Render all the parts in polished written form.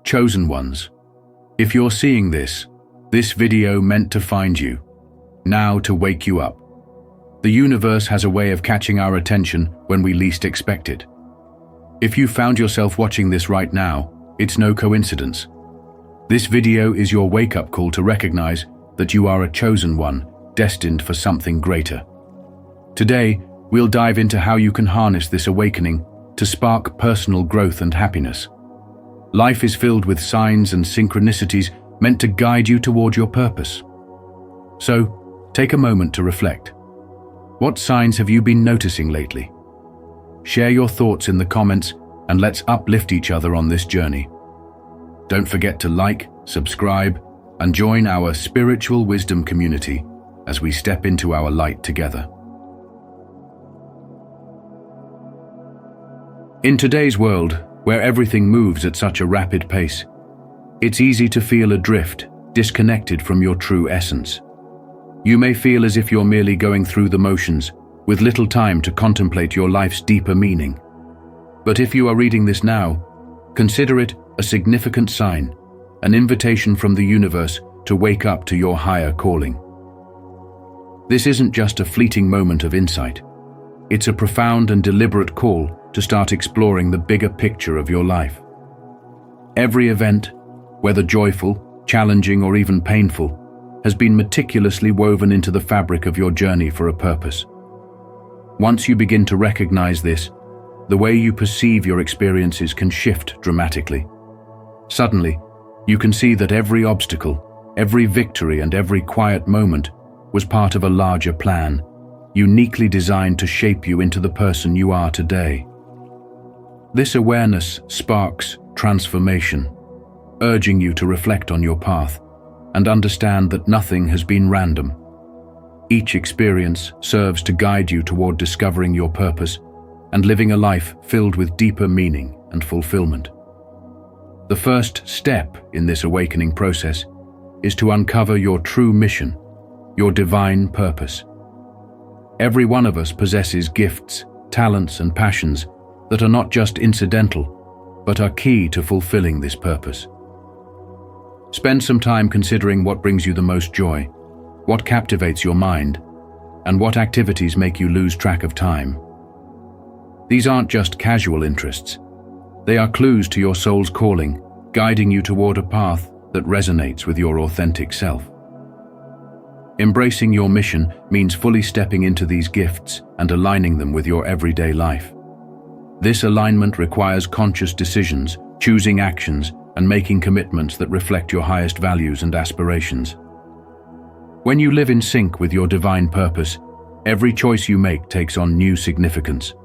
chosen ones. If you're seeing this video meant to find you, now to wake you up. The universe has a way of catching our attention when we least expect it. If you found yourself watching this right now, it's no coincidence. This video is your wake-up call to recognize that you are a chosen one, destined for something greater. Today, we'll dive into how you can harness this awakening to spark personal growth and happiness. Life is filled with signs and synchronicities meant to guide you toward your purpose. So, take a moment to reflect. What signs have you been noticing lately? Share your thoughts in the comments and let's uplift each other on this journey. Don't forget to like, subscribe, and join our spiritual wisdom community as we step into our light together. In today's world, where everything moves at such a rapid pace, it's easy to feel adrift, disconnected from your true essence. You may feel as if you're merely going through the motions, with little time to contemplate your life's deeper meaning. But if you are reading this now, consider it a significant sign, an invitation from the universe to wake up to your higher calling. This isn't just a fleeting moment of insight. It's a profound and deliberate call to start exploring the bigger picture of your life. Every event, whether joyful, challenging, or even painful, has been meticulously woven into the fabric of your journey for a purpose. Once you begin to recognize this, the way you perceive your experiences can shift dramatically. Suddenly, you can see that every obstacle, every victory, and every quiet moment was part of a larger plan, uniquely designed to shape you into the person you are today. This awareness sparks transformation, urging you to reflect on your path and understand that nothing has been random. Each experience serves to guide you toward discovering your purpose and living a life filled with deeper meaning and fulfillment. The first step in this awakening process is to uncover your true mission, your divine purpose. Every one of us possesses gifts, talents, and passions that are not just incidental, but are key to fulfilling this purpose. Spend some time considering what brings you the most joy, what captivates your mind, and what activities make you lose track of time. These aren't just casual interests. They are clues to your soul's calling, guiding you toward a path that resonates with your authentic self. Embracing your mission means fully stepping into these gifts and aligning them with your everyday life. This alignment requires conscious decisions, choosing actions, and making commitments that reflect your highest values and aspirations. When you live in sync with your divine purpose, every choice you make takes on new significance.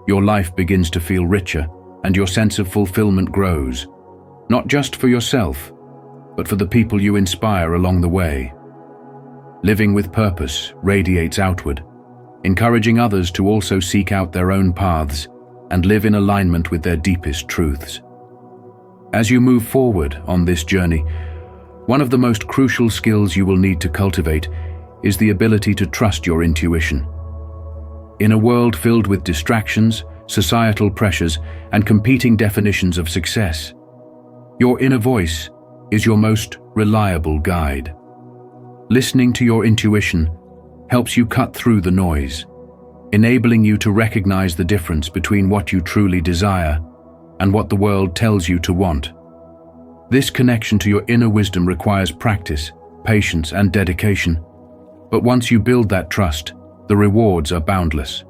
Your life begins to feel richer, and your sense of fulfillment grows, not just for yourself, but for the people you inspire along the way. Living with purpose radiates outward, encouraging others to also seek out their own paths and live in alignment with their deepest truths. As you move forward on this journey, one of the most crucial skills you will need to cultivate is the ability to trust your intuition. In a world filled with distractions, societal pressures, and competing definitions of success, your inner voice is your most reliable guide. Listening to your intuition helps you cut through the noise, enabling you to recognize the difference between what you truly desire and what the world tells you to want. This connection to your inner wisdom requires practice, patience, and dedication. But once you build that trust, the rewards are boundless.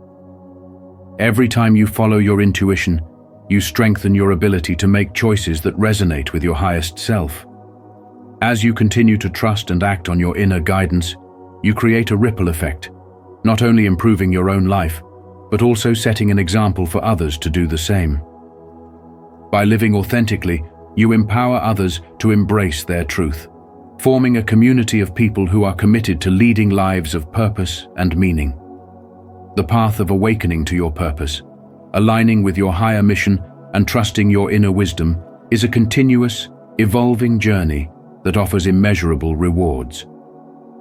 Every time you follow your intuition, you strengthen your ability to make choices that resonate with your highest self. As you continue to trust and act on your inner guidance, you create a ripple effect, not only improving your own life, but also setting an example for others to do the same. By living authentically, you empower others to embrace their truth, forming a community of people who are committed to leading lives of purpose and meaning. The path of awakening to your purpose, aligning with your higher mission, and trusting your inner wisdom is a continuous, evolving journey that offers immeasurable rewards.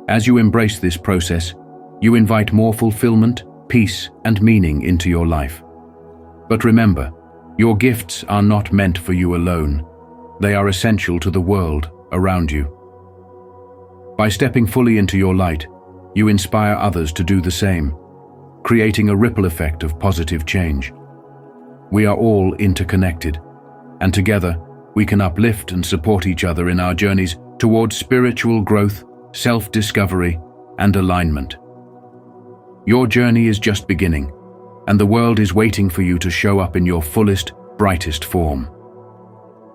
As you embrace this process, you invite more fulfillment, peace, and meaning into your life. But remember, your gifts are not meant for you alone. They are essential to the world around you. By stepping fully into your light, you inspire others to do the same, creating a ripple effect of positive change. We are all interconnected, and together we can uplift and support each other in our journeys towards spiritual growth, self-discovery, and alignment. Your journey is just beginning, and the world is waiting for you to show up in your fullest, brightest form.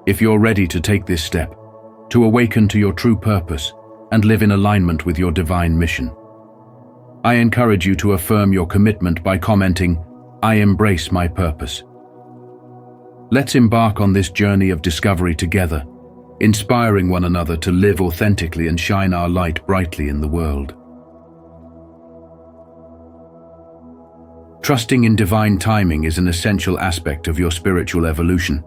If you're ready to take this step, to awaken to your true purpose and live in alignment with your divine mission, I encourage you to affirm your commitment by commenting, "I embrace my purpose." Let's embark on this journey of discovery together, inspiring one another to live authentically and shine our light brightly in the world. Trusting in divine timing is an essential aspect of your spiritual evolution.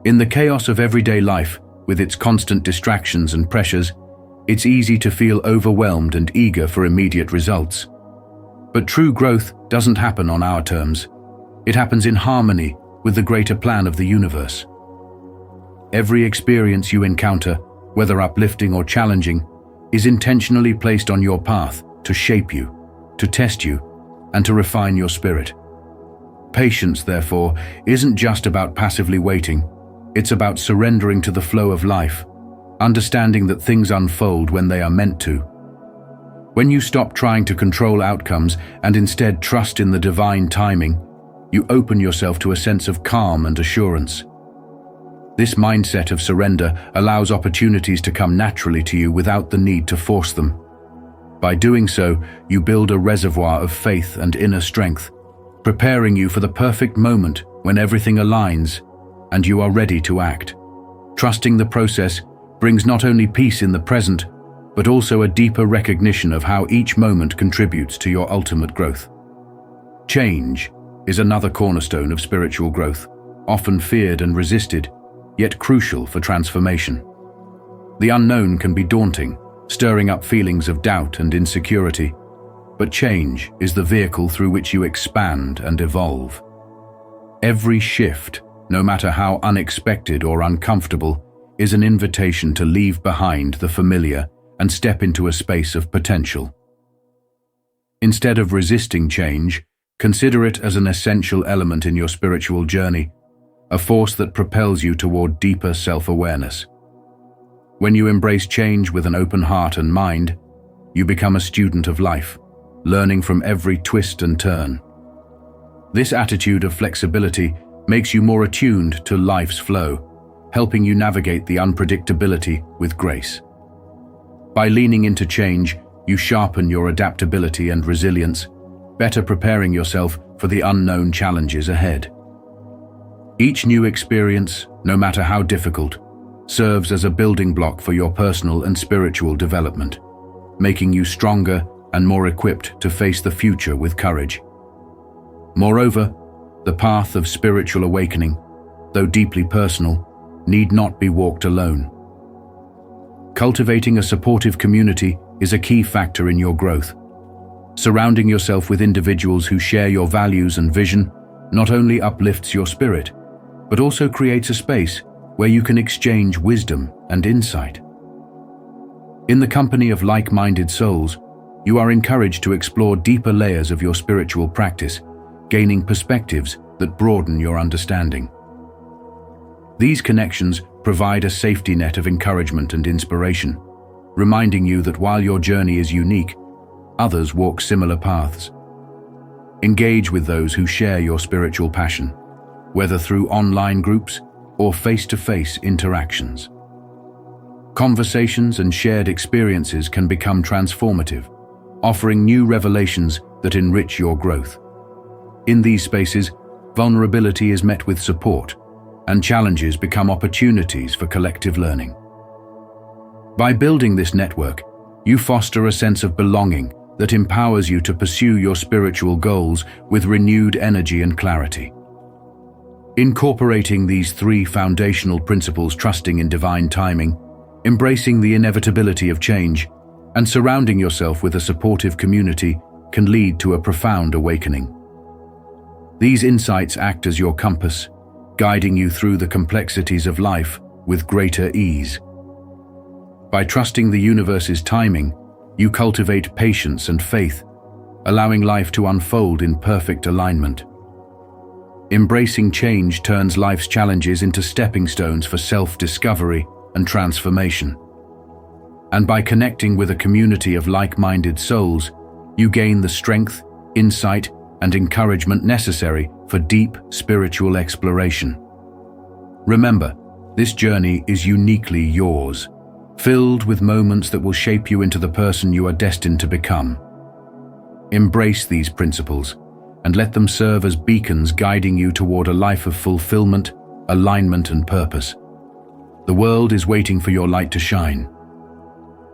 In the chaos of everyday life, with its constant distractions and pressures, it's easy to feel overwhelmed and eager for immediate results. But true growth doesn't happen on our terms. It happens in harmony with the greater plan of the universe. Every experience you encounter, whether uplifting or challenging, is intentionally placed on your path to shape you, to test you, and to refine your spirit. Patience, therefore, isn't just about passively waiting. It's about surrendering to the flow of life, understanding that things unfold when they are meant to. When you stop trying to control outcomes and instead trust in the divine timing, you open yourself to a sense of calm and assurance. This mindset of surrender allows opportunities to come naturally to you without the need to force them. By doing so, you build a reservoir of faith and inner strength, preparing you for the perfect moment when everything aligns and you are ready to act. Trusting the process brings not only peace in the present, but also a deeper recognition of how each moment contributes to your ultimate growth. Change is another cornerstone of spiritual growth, often feared and resisted, yet crucial for transformation. The unknown can be daunting, stirring up feelings of doubt and insecurity, but change is the vehicle through which you expand and evolve. Every shift, no matter how unexpected or uncomfortable, is an invitation to leave behind the familiar and step into a space of potential. Instead of resisting change, consider it as an essential element in your spiritual journey, a force that propels you toward deeper self-awareness. When you embrace change with an open heart and mind, you become a student of life, learning from every twist and turn. This attitude of flexibility makes you more attuned to life's flow, helping you navigate the unpredictability with grace. By leaning into change, you sharpen your adaptability and resilience, better preparing yourself for the unknown challenges ahead. Each new experience, no matter how difficult, serves as a building block for your personal and spiritual development, making you stronger and more equipped to face the future with courage. Moreover, the path of spiritual awakening, though deeply personal, need not be walked alone. Cultivating a supportive community is a key factor in your growth. Surrounding yourself with individuals who share your values and vision not only uplifts your spirit, but also creates a space where you can exchange wisdom and insight. In the company of like-minded souls, you are encouraged to explore deeper layers of your spiritual practice, gaining perspectives that broaden your understanding. These connections provide a safety net of encouragement and inspiration, reminding you that while your journey is unique, others walk similar paths. Engage with those who share your spiritual passion, whether through online groups or face-to-face interactions. Conversations and shared experiences can become transformative, offering new revelations that enrich your growth. In these spaces, vulnerability is met with support, and challenges become opportunities for collective learning. By building this network, you foster a sense of belonging that empowers you to pursue your spiritual goals with renewed energy and clarity. Incorporating these three foundational principles, trusting in divine timing, embracing the inevitability of change, and surrounding yourself with a supportive community, can lead to a profound awakening. These insights act as your compass, guiding you through the complexities of life with greater ease. By trusting the universe's timing, you cultivate patience and faith, allowing life to unfold in perfect alignment. Embracing change turns life's challenges into stepping stones for self-discovery and transformation. And by connecting with a community of like-minded souls, you gain the strength, insight, and encouragement necessary for deep spiritual exploration. Remember, this journey is uniquely yours, filled with moments that will shape you into the person you are destined to become. Embrace these principles and let them serve as beacons guiding you toward a life of fulfillment, alignment, and purpose. The world is waiting for your light to shine.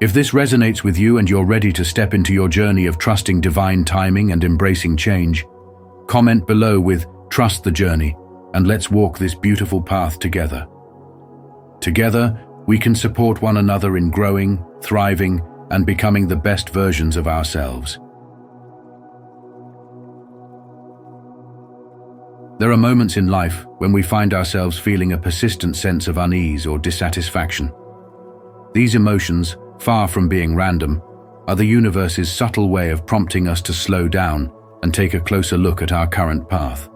If this resonates with you and you're ready to step into your journey of trusting divine timing and embracing change, comment below with "Trust the journey" and let's walk this beautiful path together. Together, we can support one another in growing, thriving, and becoming the best versions of ourselves. There are moments in life when we find ourselves feeling a persistent sense of unease or dissatisfaction. These emotions, far from being random, are the universe's subtle way of prompting us to slow down and take a closer look at our current path.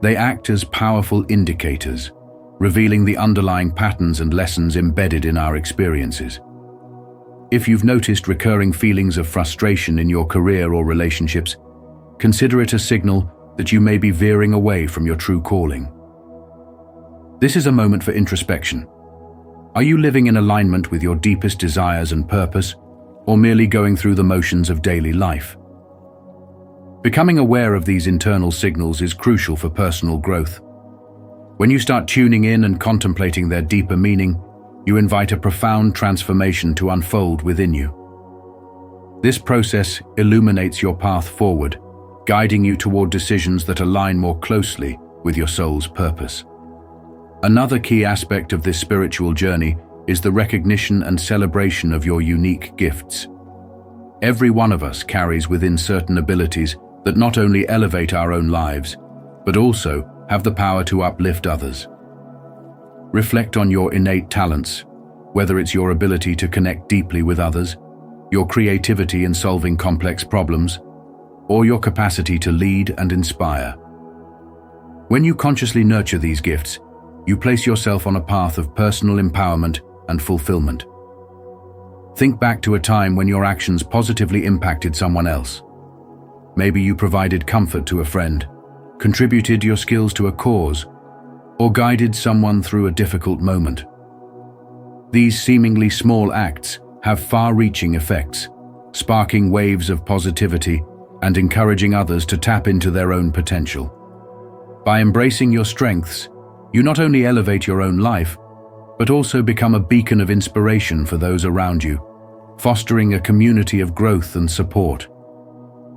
They act as powerful indicators, revealing the underlying patterns and lessons embedded in our experiences. If you've noticed recurring feelings of frustration in your career or relationships, consider it a signal that you may be veering away from your true calling. This is a moment for introspection. Are you living in alignment with your deepest desires and purpose, or merely going through the motions of daily life? Becoming aware of these internal signals is crucial for personal growth. When you start tuning in and contemplating their deeper meaning, you invite a profound transformation to unfold within you. This process illuminates your path forward, guiding you toward decisions that align more closely with your soul's purpose. Another key aspect of this spiritual journey is the recognition and celebration of your unique gifts. Every one of us carries within certain abilities that not only elevate our own lives, but also have the power to uplift others. Reflect on your innate talents, whether it's your ability to connect deeply with others, your creativity in solving complex problems, or your capacity to lead and inspire. When you consciously nurture these gifts, you place yourself on a path of personal empowerment and fulfillment. Think back to a time when your actions positively impacted someone else. Maybe you provided comfort to a friend, contributed your skills to a cause, or guided someone through a difficult moment. These seemingly small acts have far-reaching effects, sparking waves of positivity and encouraging others to tap into their own potential. By embracing your strengths, you not only elevate your own life, but also become a beacon of inspiration for those around you, fostering a community of growth and support.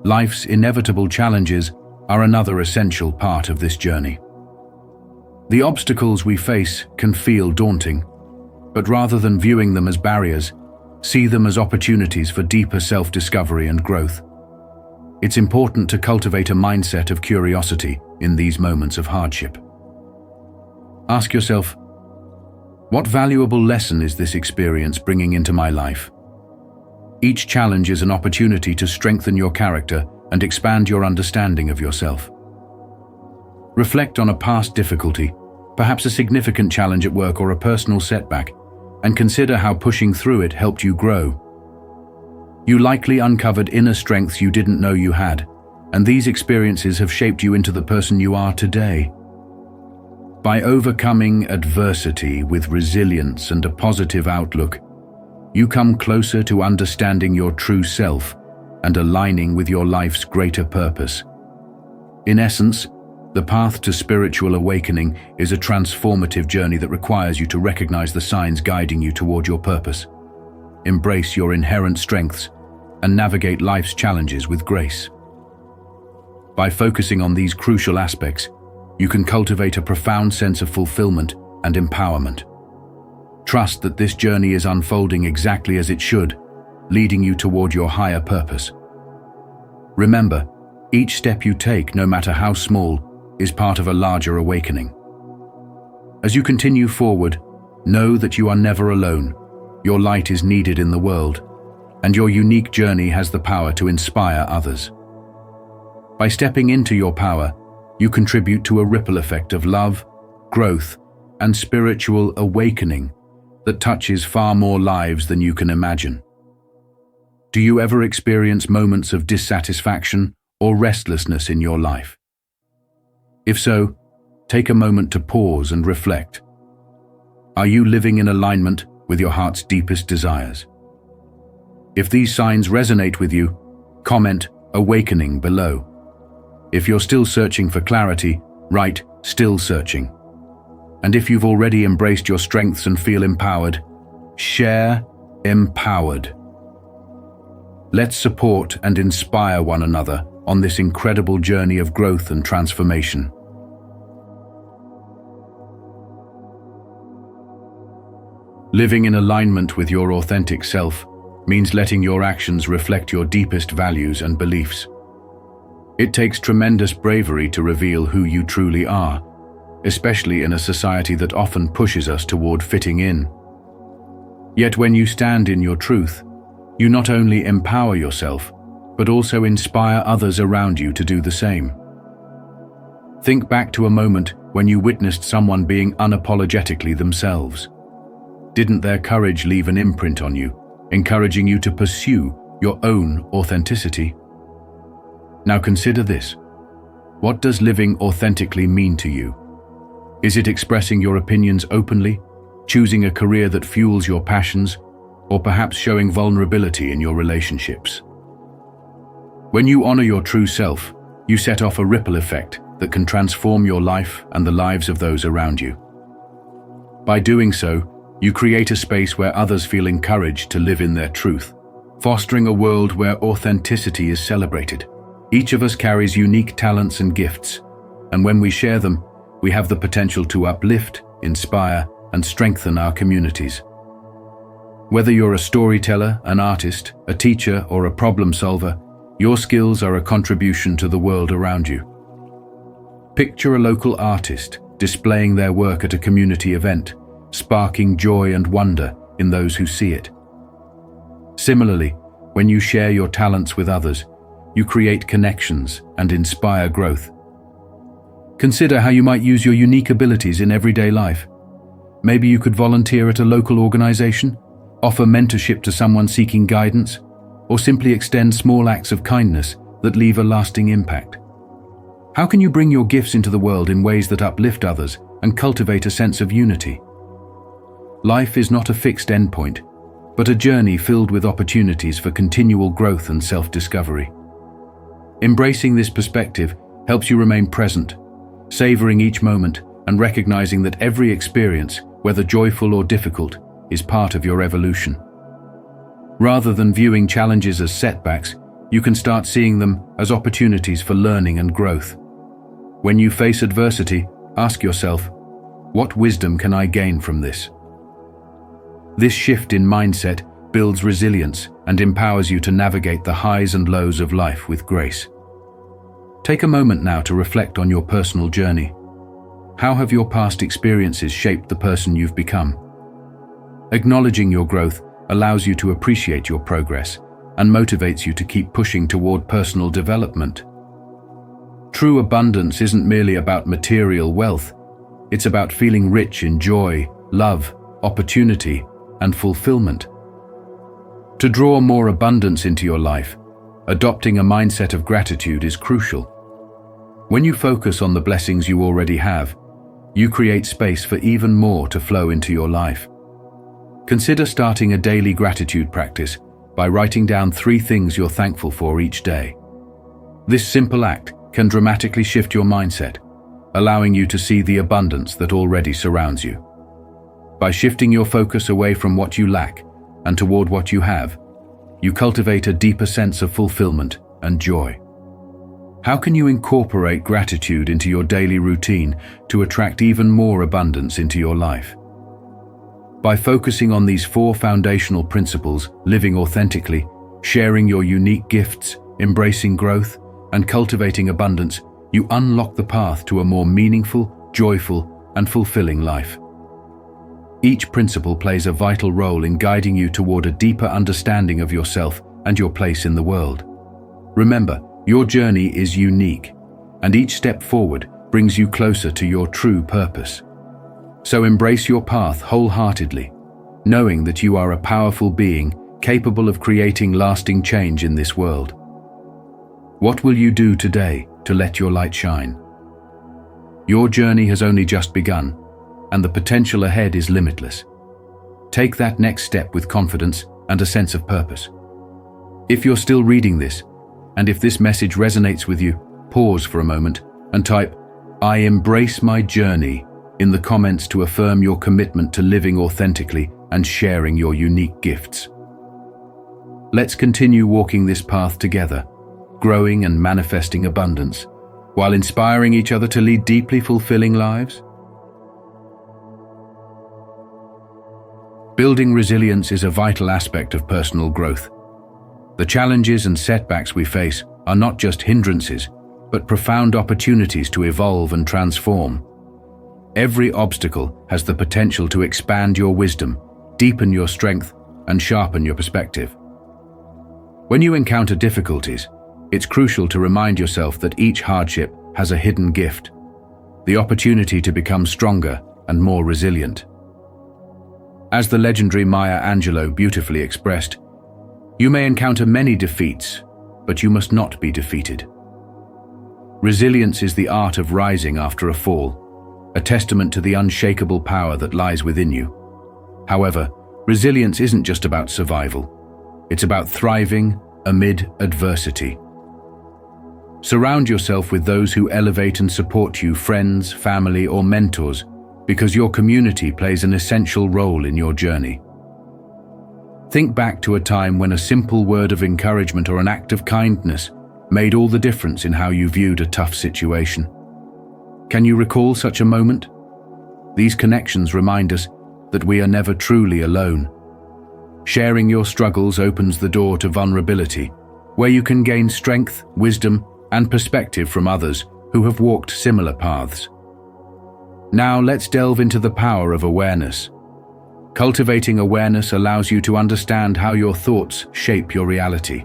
Life's inevitable challenges are another essential part of this journey. The obstacles we face can feel daunting, but rather than viewing them as barriers, see them as opportunities for deeper self-discovery and growth. It's important to cultivate a mindset of curiosity in these moments of hardship. Ask yourself, what valuable lesson is this experience bringing into my life? Each challenge is an opportunity to strengthen your character and expand your understanding of yourself. Reflect on a past difficulty, perhaps a significant challenge at work or a personal setback, and consider how pushing through it helped you grow. You likely uncovered inner strengths you didn't know you had, and these experiences have shaped you into the person you are today. By overcoming adversity with resilience and a positive outlook, you come closer to understanding your true self and aligning with your life's greater purpose. In essence, the path to spiritual awakening is a transformative journey that requires you to recognize the signs guiding you toward your purpose. Embrace your inherent strengths and navigate life's challenges with grace. By focusing on these crucial aspects, you can cultivate a profound sense of fulfillment and empowerment. Trust that this journey is unfolding exactly as it should, leading you toward your higher purpose. Remember, each step you take, no matter how small, is part of a larger awakening. As you continue forward, Know that you are never alone. Your light is needed in the world, and your unique journey has the power to inspire others. By stepping into your power, you contribute to a ripple effect of love, growth, and spiritual awakening that touches far more lives than you can imagine. Do you ever experience moments of dissatisfaction or restlessness in your life? If so, take a moment to pause and reflect. Are you living in alignment with your heart's deepest desires? If these signs resonate with you, comment "Awakening" below. If you're still searching for clarity, write "Still searching." And if you've already embraced your strengths and feel empowered, share "Empowered." Let's support and inspire one another on this incredible journey of growth and transformation. Living in alignment with your authentic self means letting your actions reflect your deepest values and beliefs. It takes tremendous bravery to reveal who you truly are, especially in a society that often pushes us toward fitting in. Yet when you stand in your truth, you not only empower yourself, but also inspire others around you to do the same. Think back to a moment when you witnessed someone being unapologetically themselves. Didn't their courage leave an imprint on you, encouraging you to pursue your own authenticity? Now consider this. What does living authentically mean to you? Is it expressing your opinions openly, choosing a career that fuels your passions, or perhaps showing vulnerability in your relationships? When you honor your true self, you set off a ripple effect that can transform your life and the lives of those around you. By doing so, you create a space where others feel encouraged to live in their truth, fostering a world where authenticity is celebrated. Each of us carries unique talents and gifts, and when we share them, we have the potential to uplift, inspire, and strengthen our communities. Whether you're a storyteller, an artist, a teacher, or a problem solver, your skills are a contribution to the world around you. Picture a local artist displaying their work at a community event, sparking joy and wonder in those who see it. Similarly, when you share your talents with others, you create connections and inspire growth. Consider how you might use your unique abilities in everyday life. Maybe you could volunteer at a local organization, offer mentorship to someone seeking guidance, or simply extend small acts of kindness that leave a lasting impact. How can you bring your gifts into the world in ways that uplift others and cultivate a sense of unity? Life is not a fixed endpoint, but a journey filled with opportunities for continual growth and self-discovery. Embracing this perspective helps you remain present, savoring each moment and recognizing that every experience, whether joyful or difficult, is part of your evolution. Rather than viewing challenges as setbacks, you can start seeing them as opportunities for learning and growth. When you face adversity, ask yourself, what wisdom can I gain from this? This shift in mindset builds resilience and empowers you to navigate the highs and lows of life with grace. Take a moment now to reflect on your personal journey. How have your past experiences shaped the person you've become? Acknowledging your growth allows you to appreciate your progress and motivates you to keep pushing toward personal development. True abundance isn't merely about material wealth. It's about feeling rich in joy, love, opportunity, and fulfillment. To draw more abundance into your life, adopting a mindset of gratitude is crucial. When you focus on the blessings you already have, you create space for even more to flow into your life. Consider starting a daily gratitude practice by writing down 3 things you're thankful for each day. This simple act can dramatically shift your mindset, allowing you to see the abundance that already surrounds you. By shifting your focus away from what you lack and toward what you have, you cultivate a deeper sense of fulfillment and joy. How can you incorporate gratitude into your daily routine to attract even more abundance into your life? By focusing on these 4 foundational principles, living authentically, sharing your unique gifts, embracing growth, and cultivating abundance, you unlock the path to a more meaningful, joyful, and fulfilling life. Each principle plays a vital role in guiding you toward a deeper understanding of yourself and your place in the world. Remember, your journey is unique, and each step forward brings you closer to your true purpose. So embrace your path wholeheartedly, knowing that you are a powerful being capable of creating lasting change in this world. What will you do today to let your light shine? Your journey has only just begun, and the potential ahead is limitless. Take that next step with confidence and a sense of purpose. If you're still reading this, and if this message resonates with you, pause for a moment and type, "I embrace my journey," in the comments to affirm your commitment to living authentically and sharing your unique gifts. Let's continue walking this path together, growing and manifesting abundance, while inspiring each other to lead deeply fulfilling lives. Building resilience is a vital aspect of personal growth. The challenges and setbacks we face are not just hindrances, but profound opportunities to evolve and transform. Every obstacle has the potential to expand your wisdom, deepen your strength, and sharpen your perspective. When you encounter difficulties, it's crucial to remind yourself that each hardship has a hidden gift, the opportunity to become stronger and more resilient. As the legendary Maya Angelou beautifully expressed, "You may encounter many defeats, but you must not be defeated." Resilience is the art of rising after a fall, a testament to the unshakable power that lies within you. However, resilience isn't just about survival. It's about thriving amid adversity. Surround yourself with those who elevate and support you, friends, family, or mentors, because your community plays an essential role in your journey. Think back to a time when a simple word of encouragement or an act of kindness made all the difference in how you viewed a tough situation. Can you recall such a moment? These connections remind us that we are never truly alone. Sharing your struggles opens the door to vulnerability, where you can gain strength, wisdom, and perspective from others who have walked similar paths. Now let's delve into the power of awareness. Cultivating awareness allows you to understand how your thoughts shape your reality.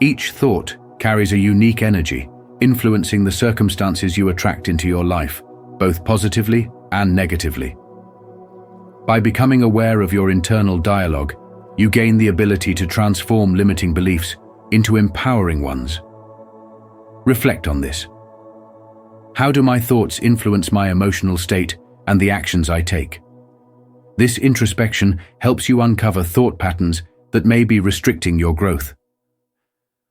Each thought carries a unique energy, influencing the circumstances you attract into your life, both positively and negatively. By becoming aware of your internal dialogue, you gain the ability to transform limiting beliefs into empowering ones. Reflect on this. How do my thoughts influence my emotional state and the actions I take? This introspection helps you uncover thought patterns that may be restricting your growth.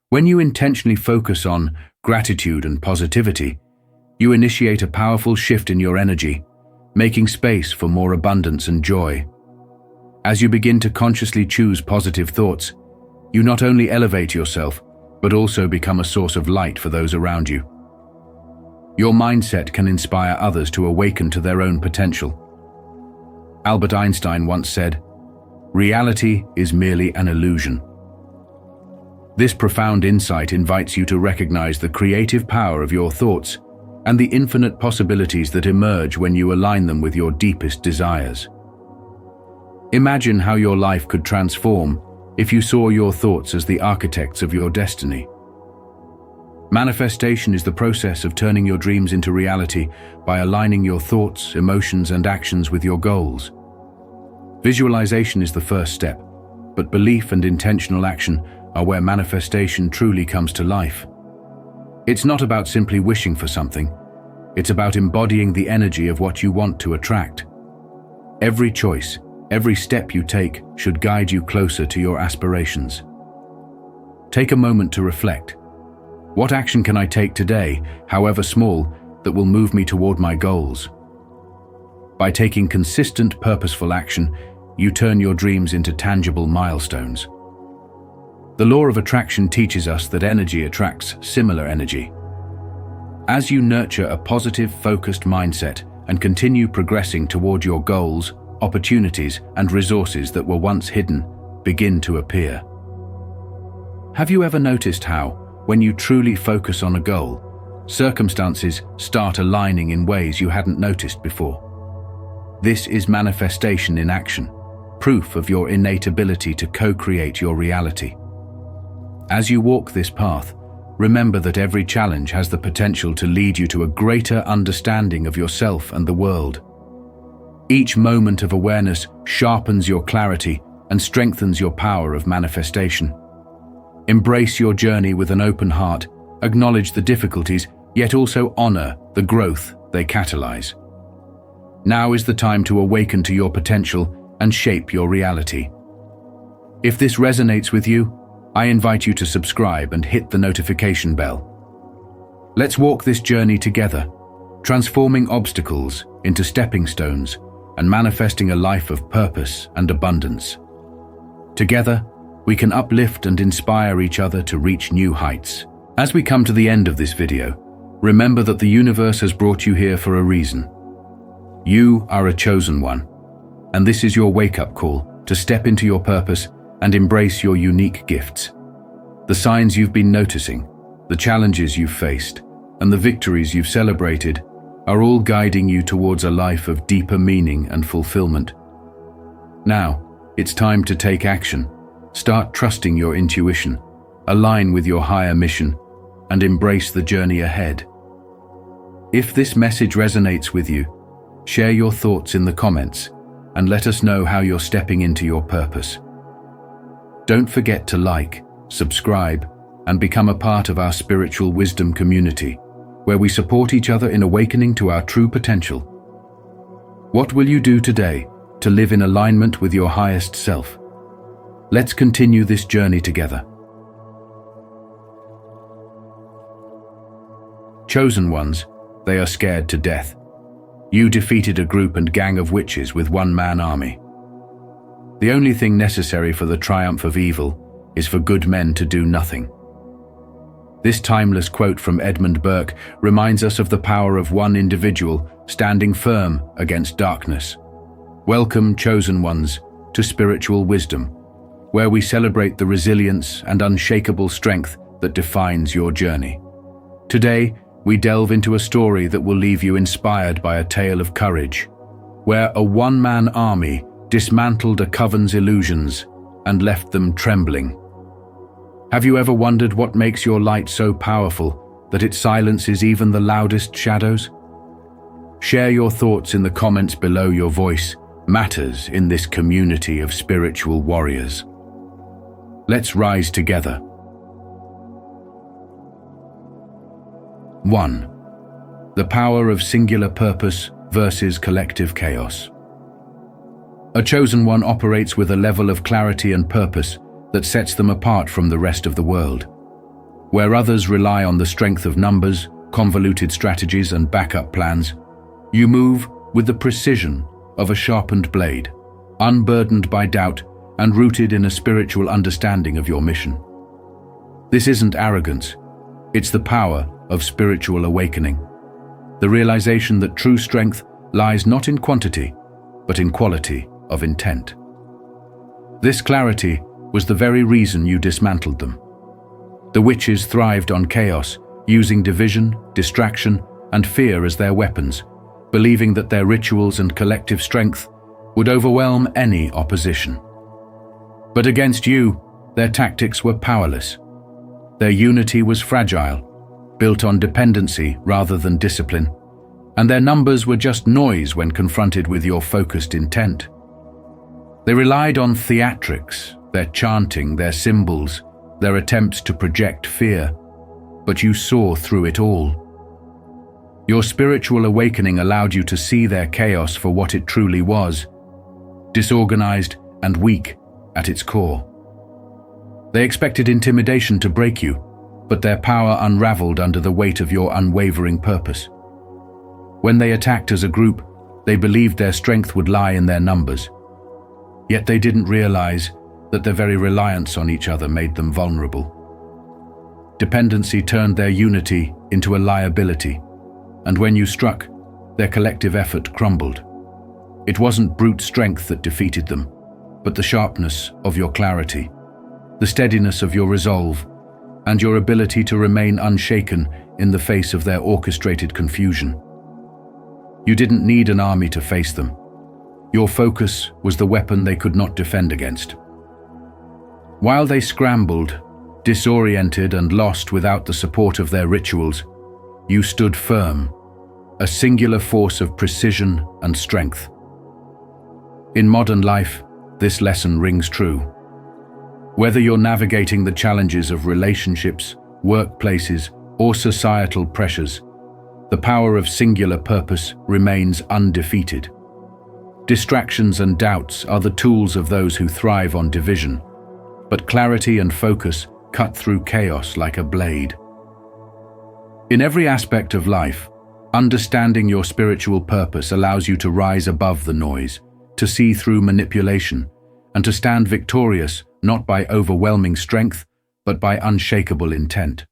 When you intentionally focus on gratitude and positivity, you initiate a powerful shift in your energy, making space for more abundance and joy. As you begin to consciously choose positive thoughts, you not only elevate yourself, but also become a source of light for those around you. Your mindset can inspire others to awaken to their own potential. Albert Einstein once said, "Reality is merely an illusion." This profound insight invites you to recognize the creative power of your thoughts and the infinite possibilities that emerge when you align them with your deepest desires. Imagine how your life could transform if you saw your thoughts as the architects of your destiny. Manifestation is the process of turning your dreams into reality by aligning your thoughts, emotions, and actions with your goals. Visualization is the first step, but belief and intentional action are where manifestation truly comes to life. It's not about simply wishing for something. It's about embodying the energy of what you want to attract. Every choice, every step you take should guide you closer to your aspirations. Take a moment to reflect. What action can I take today, however small, that will move me toward my goals? By taking consistent, purposeful action, you turn your dreams into tangible milestones. The law of attraction teaches us that energy attracts similar energy. As you nurture a positive, focused mindset and continue progressing toward your goals, opportunities and resources that were once hidden begin to appear. Have you ever noticed how, when you truly focus on a goal, circumstances start aligning in ways you hadn't noticed before? This is manifestation in action, proof of your innate ability to co-create your reality. As you walk this path, remember that every challenge has the potential to lead you to a greater understanding of yourself and the world. Each moment of awareness sharpens your clarity and strengthens your power of manifestation. Embrace your journey with an open heart, acknowledge the difficulties, yet also honor the growth they catalyze. Now is the time to awaken to your potential and shape your reality. If this resonates with you, I invite you to subscribe and hit the notification bell. Let's walk this journey together, transforming obstacles into stepping stones and manifesting a life of purpose and abundance. Together, we can uplift and inspire each other to reach new heights. As we come to the end of this video, remember that the universe has brought you here for a reason. You are a chosen one, and this is your wake-up call to step into your purpose and embrace your unique gifts. The signs you've been noticing, the challenges you've faced, and the victories you've celebrated are all guiding you towards a life of deeper meaning and fulfillment. Now, it's time to take action. Start trusting your intuition, align with your higher mission, and embrace the journey ahead. If this message resonates with you, share your thoughts in the comments and let us know how you're stepping into your purpose. Don't forget to like, subscribe, and become a part of our spiritual wisdom community, where we support each other in awakening to our true potential. What will you do today to live in alignment with your highest self? Let's continue this journey together. Chosen ones, they are scared to death. You defeated a group and gang of witches with one-man army. The only thing necessary for the triumph of evil is for good men to do nothing. This timeless quote from Edmund Burke reminds us of the power of one individual standing firm against darkness. Welcome, chosen ones, to Spiritual Wisdom, where we celebrate the resilience and unshakable strength that defines your journey. Today, we delve into a story that will leave you inspired by a tale of courage, where a one-man army dismantled a coven's illusions and left them trembling. Have you ever wondered what makes your light so powerful that it silences even the loudest shadows? Share your thoughts in the comments below. Your voice matters in this community of spiritual warriors. Let's rise together. 1. The power of singular purpose versus collective chaos. A chosen one operates with a level of clarity and purpose that sets them apart from the rest of the world. Where others rely on the strength of numbers, convoluted strategies, and backup plans, you move with the precision of a sharpened blade, unburdened by doubt and rooted in a spiritual understanding of your mission. This isn't arrogance, it's the power of spiritual awakening, the realization that true strength lies not in quantity, but in quality of intent. This clarity was the very reason you dismantled them. The witches thrived on chaos, using division, distraction, and fear as their weapons, believing that their rituals and collective strength would overwhelm any opposition. But against you, their tactics were powerless. Their unity was fragile, built on dependency rather than discipline, and their numbers were just noise when confronted with your focused intent. They relied on theatrics, their chanting, their symbols, their attempts to project fear, but you saw through it all. Your spiritual awakening allowed you to see their chaos for what it truly was, disorganized and weak at its core. They expected intimidation to break you, but their power unraveled under the weight of your unwavering purpose. When they attacked as a group, they believed their strength would lie in their numbers. Yet they didn't realize that their very reliance on each other made them vulnerable. Dependency turned their unity into a liability, and when you struck, their collective effort crumbled. It wasn't brute strength that defeated them, but the sharpness of your clarity, the steadiness of your resolve, and your ability to remain unshaken in the face of their orchestrated confusion. You didn't need an army to face them. Your focus was the weapon they could not defend against. While they scrambled, disoriented and lost without the support of their rituals, you stood firm, a singular force of precision and strength. In modern life, this lesson rings true. Whether you're navigating the challenges of relationships, workplaces, or societal pressures, the power of singular purpose remains undefeated. Distractions and doubts are the tools of those who thrive on division, but clarity and focus cut through chaos like a blade. In every aspect of life, understanding your spiritual purpose allows you to rise above the noise, to see through manipulation, and to stand victorious not by overwhelming strength, but by unshakable intent.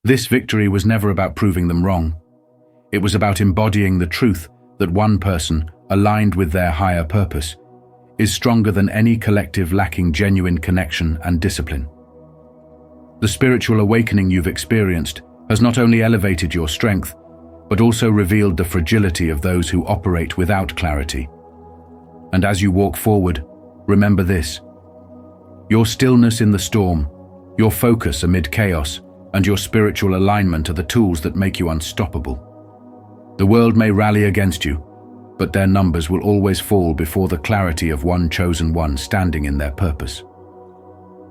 This victory was never about proving them wrong. It was about embodying the truth that one person, aligned with their higher purpose, is stronger than any collective lacking genuine connection and discipline. The spiritual awakening you've experienced has not only elevated your strength, but also revealed the fragility of those who operate without clarity. And as you walk forward, remember this: your stillness in the storm, your focus amid chaos, and your spiritual alignment are the tools that make you unstoppable. The world may rally against you, but their numbers will always fall before the clarity of one chosen one standing in their purpose.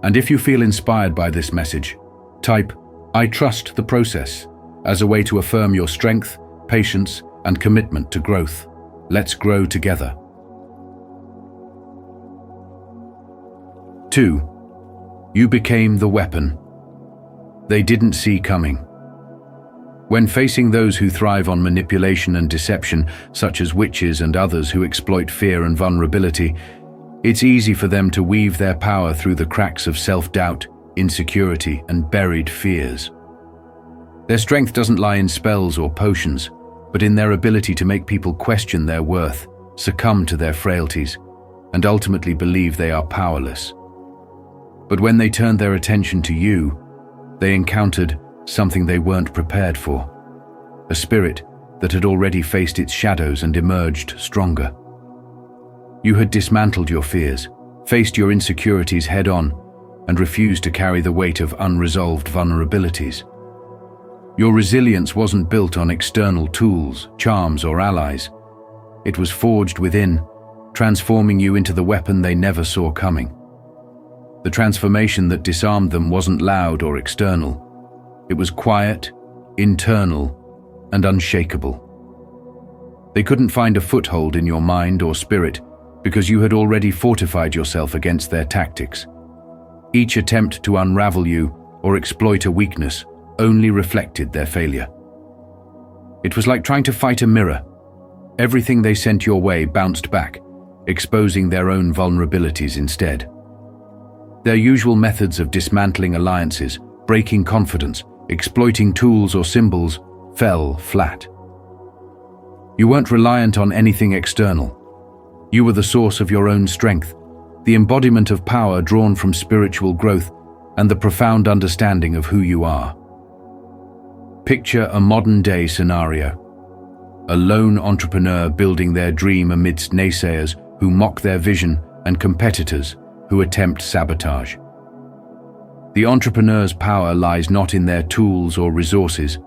And if you feel inspired by this message, type "I trust the process" as a way to affirm your strength, patience, and commitment to growth. Let's grow together. 2. You became the weapon they didn't see coming. When facing those who thrive on manipulation and deception, such as witches and others who exploit fear and vulnerability, it's easy for them to weave their power through the cracks of self-doubt, insecurity, and buried fears. Their strength doesn't lie in spells or potions, but in their ability to make people question their worth, succumb to their frailties, and ultimately believe they are powerless. But when they turned their attention to you, they encountered something they weren't prepared for, a spirit that had already faced its shadows and emerged stronger. You had dismantled your fears, faced your insecurities head-on, and refused to carry the weight of unresolved vulnerabilities. Your resilience wasn't built on external tools, charms, or allies. It was forged within, transforming you into the weapon they never saw coming. The transformation that disarmed them wasn't loud or external. It was quiet, internal, and unshakable. They couldn't find a foothold in your mind or spirit because you had already fortified yourself against their tactics. Each attempt to unravel you or exploit a weakness only reflected their failure. It was like trying to fight a mirror. Everything they sent your way bounced back, exposing their own vulnerabilities instead. Their usual methods of dismantling alliances, breaking confidence, exploiting tools or symbols fell flat. You weren't reliant on anything external. You were the source of your own strength, the embodiment of power drawn from spiritual growth and the profound understanding of who you are. Picture a modern-day scenario. A lone entrepreneur building their dream amidst naysayers who mock their vision and competitors who attempt sabotage. The entrepreneur's power lies not in their tools or resources,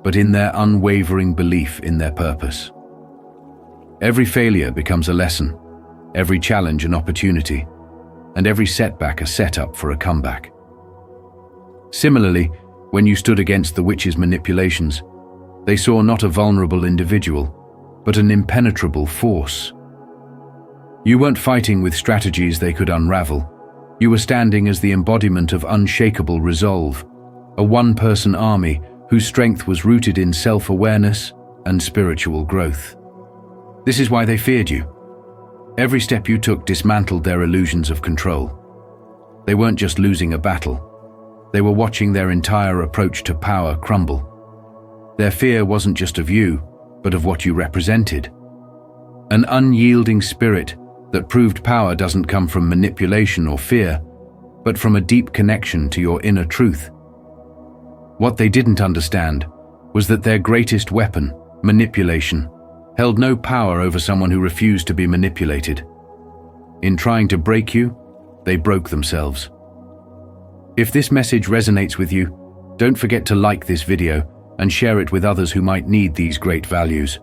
but in their unwavering belief in their purpose. Every failure becomes a lesson, every challenge an opportunity, and every setback a setup for a comeback. Similarly, when you stood against the witch's manipulations, they saw not a vulnerable individual, but an impenetrable force. You weren't fighting with strategies they could unravel. You were standing as the embodiment of unshakable resolve, a one-person army whose strength was rooted in self-awareness and spiritual growth. This is why they feared you. Every step you took dismantled their illusions of control. They weren't just losing a battle. They were watching their entire approach to power crumble. Their fear wasn't just of you, but of what you represented. An unyielding spirit that proved power doesn't come from manipulation or fear, but from a deep connection to your inner truth. What they didn't understand was that their greatest weapon, manipulation, held no power over someone who refused to be manipulated. In trying to break you, they broke themselves. If this message resonates with you, don't forget to like this video and share it with others who might need these great values.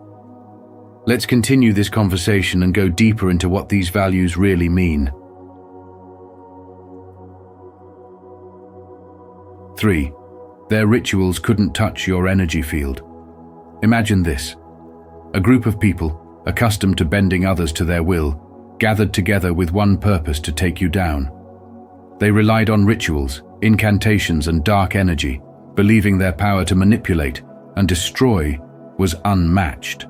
Let's continue this conversation and go deeper into what these values really mean. 3. Their rituals couldn't touch your energy field. Imagine this. A group of people, accustomed to bending others to their will, gathered together with one purpose: to take you down. They relied on rituals, incantations, and dark energy, believing their power to manipulate and destroy was unmatched.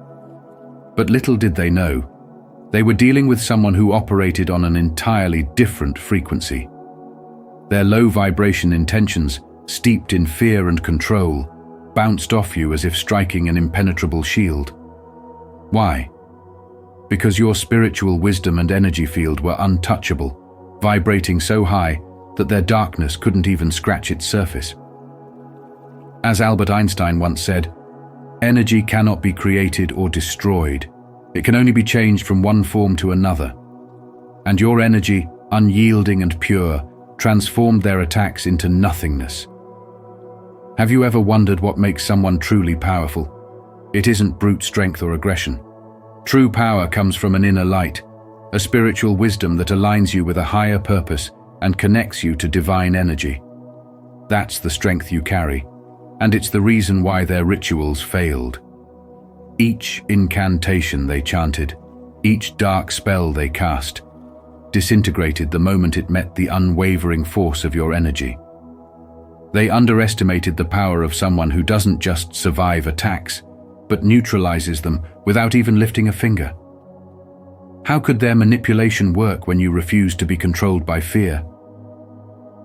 But little did they know, they were dealing with someone who operated on an entirely different frequency. Their low vibration intentions, steeped in fear and control, bounced off you as if striking an impenetrable shield. Why? Because your spiritual wisdom and energy field were untouchable, vibrating so high that their darkness couldn't even scratch its surface. As Albert Einstein once said, energy cannot be created or destroyed. It can only be changed from one form to another. And your energy, unyielding and pure, transformed their attacks into nothingness. Have you ever wondered what makes someone truly powerful? It isn't brute strength or aggression. True power comes from an inner light, a spiritual wisdom that aligns you with a higher purpose and connects you to divine energy. That's the strength you carry, and it's the reason why their rituals failed. Each incantation they chanted, each dark spell they cast, disintegrated the moment it met the unwavering force of your energy. They underestimated the power of someone who doesn't just survive attacks, but neutralizes them without even lifting a finger. How could their manipulation work when you refuse to be controlled by fear?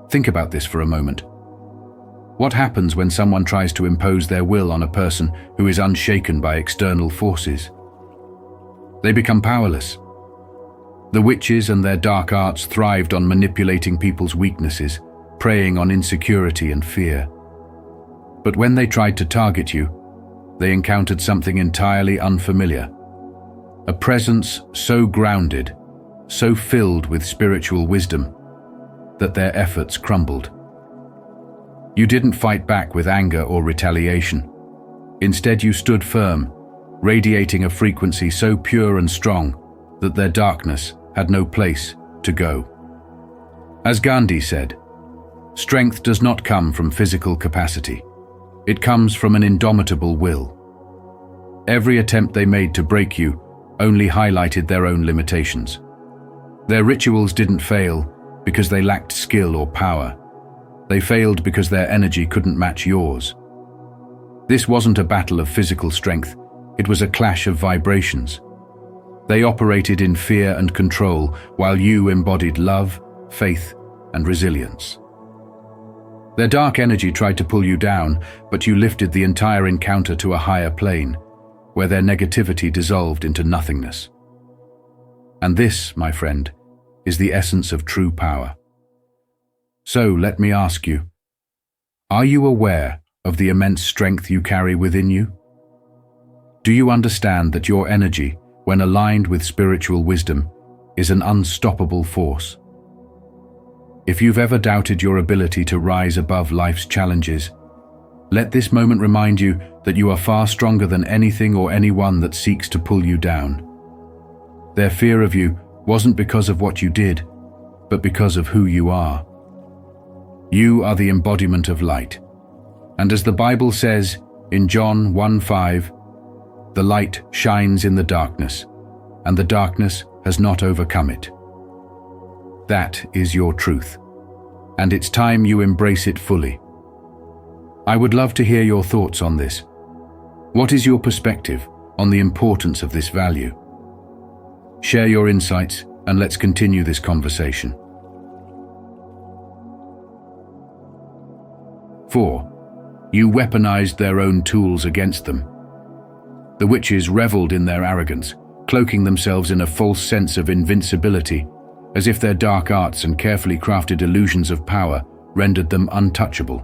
Think about this for a moment. What happens when someone tries to impose their will on a person who is unshaken by external forces? They become powerless. The witches and their dark arts thrived on manipulating people's weaknesses, preying on insecurity and fear. But when they tried to target you, they encountered something entirely unfamiliar. A presence so grounded, so filled with spiritual wisdom, that their efforts crumbled. You didn't fight back with anger or retaliation. Instead, you stood firm, radiating a frequency so pure and strong that their darkness had no place to go. As Gandhi said, strength does not come from physical capacity. It comes from an indomitable will. Every attempt they made to break you only highlighted their own limitations. Their rituals didn't fail because they lacked skill or power. They failed because their energy couldn't match yours. This wasn't a battle of physical strength, it was a clash of vibrations. They operated in fear and control, while you embodied love, faith, and resilience. Their dark energy tried to pull you down, but you lifted the entire encounter to a higher plane, where their negativity dissolved into nothingness. And this, my friend, is the essence of true power. So let me ask you, are you aware of the immense strength you carry within you? Do you understand that your energy, when aligned with spiritual wisdom, is an unstoppable force? If you've ever doubted your ability to rise above life's challenges, let this moment remind you that you are far stronger than anything or anyone that seeks to pull you down. Their fear of you wasn't because of what you did, but because of who you are. You are the embodiment of light. And as the Bible says in John 1:5, the light shines in the darkness, and the darkness has not overcome it. That is your truth, and it's time you embrace it fully. I would love to hear your thoughts on this. What is your perspective on the importance of this value? Share your insights and let's continue this conversation. 4. You weaponized their own tools against them. The witches reveled in their arrogance, cloaking themselves in a false sense of invincibility, as if their dark arts and carefully crafted illusions of power rendered them untouchable.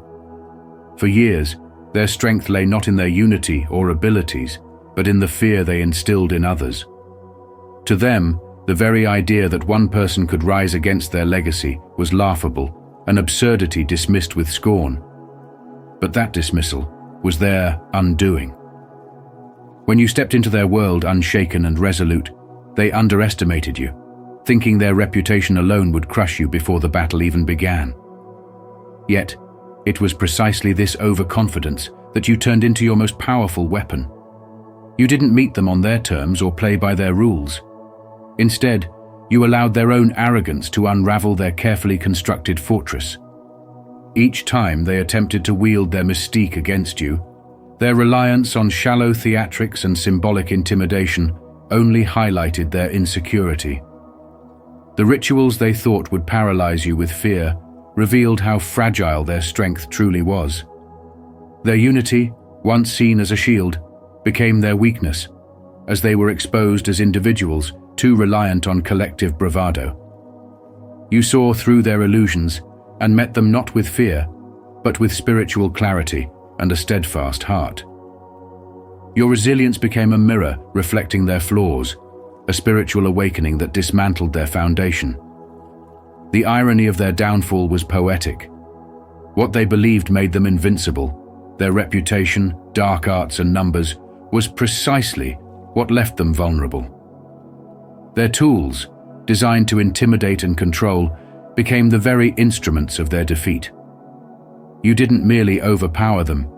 For years, their strength lay not in their unity or abilities, but in the fear they instilled in others. To them, the very idea that one person could rise against their legacy was laughable, an absurdity dismissed with scorn. But that dismissal was their undoing. When you stepped into their world unshaken and resolute, they underestimated you, thinking their reputation alone would crush you before the battle even began. Yet, it was precisely this overconfidence that you turned into your most powerful weapon. You didn't meet them on their terms or play by their rules. Instead, you allowed their own arrogance to unravel their carefully constructed fortress. Each time they attempted to wield their mystique against you, their reliance on shallow theatrics and symbolic intimidation only highlighted their insecurity. The rituals they thought would paralyze you with fear revealed how fragile their strength truly was. Their unity, once seen as a shield, became their weakness, as they were exposed as individuals too reliant on collective bravado. You saw through their illusions and met them not with fear, but with spiritual clarity and a steadfast heart. Your resilience became a mirror reflecting their flaws, a spiritual awakening that dismantled their foundation. The irony of their downfall was poetic. What they believed made them invincible, their reputation, dark arts and numbers, was precisely what left them vulnerable. Their tools, designed to intimidate and control, became the very instruments of their defeat. You didn't merely overpower them,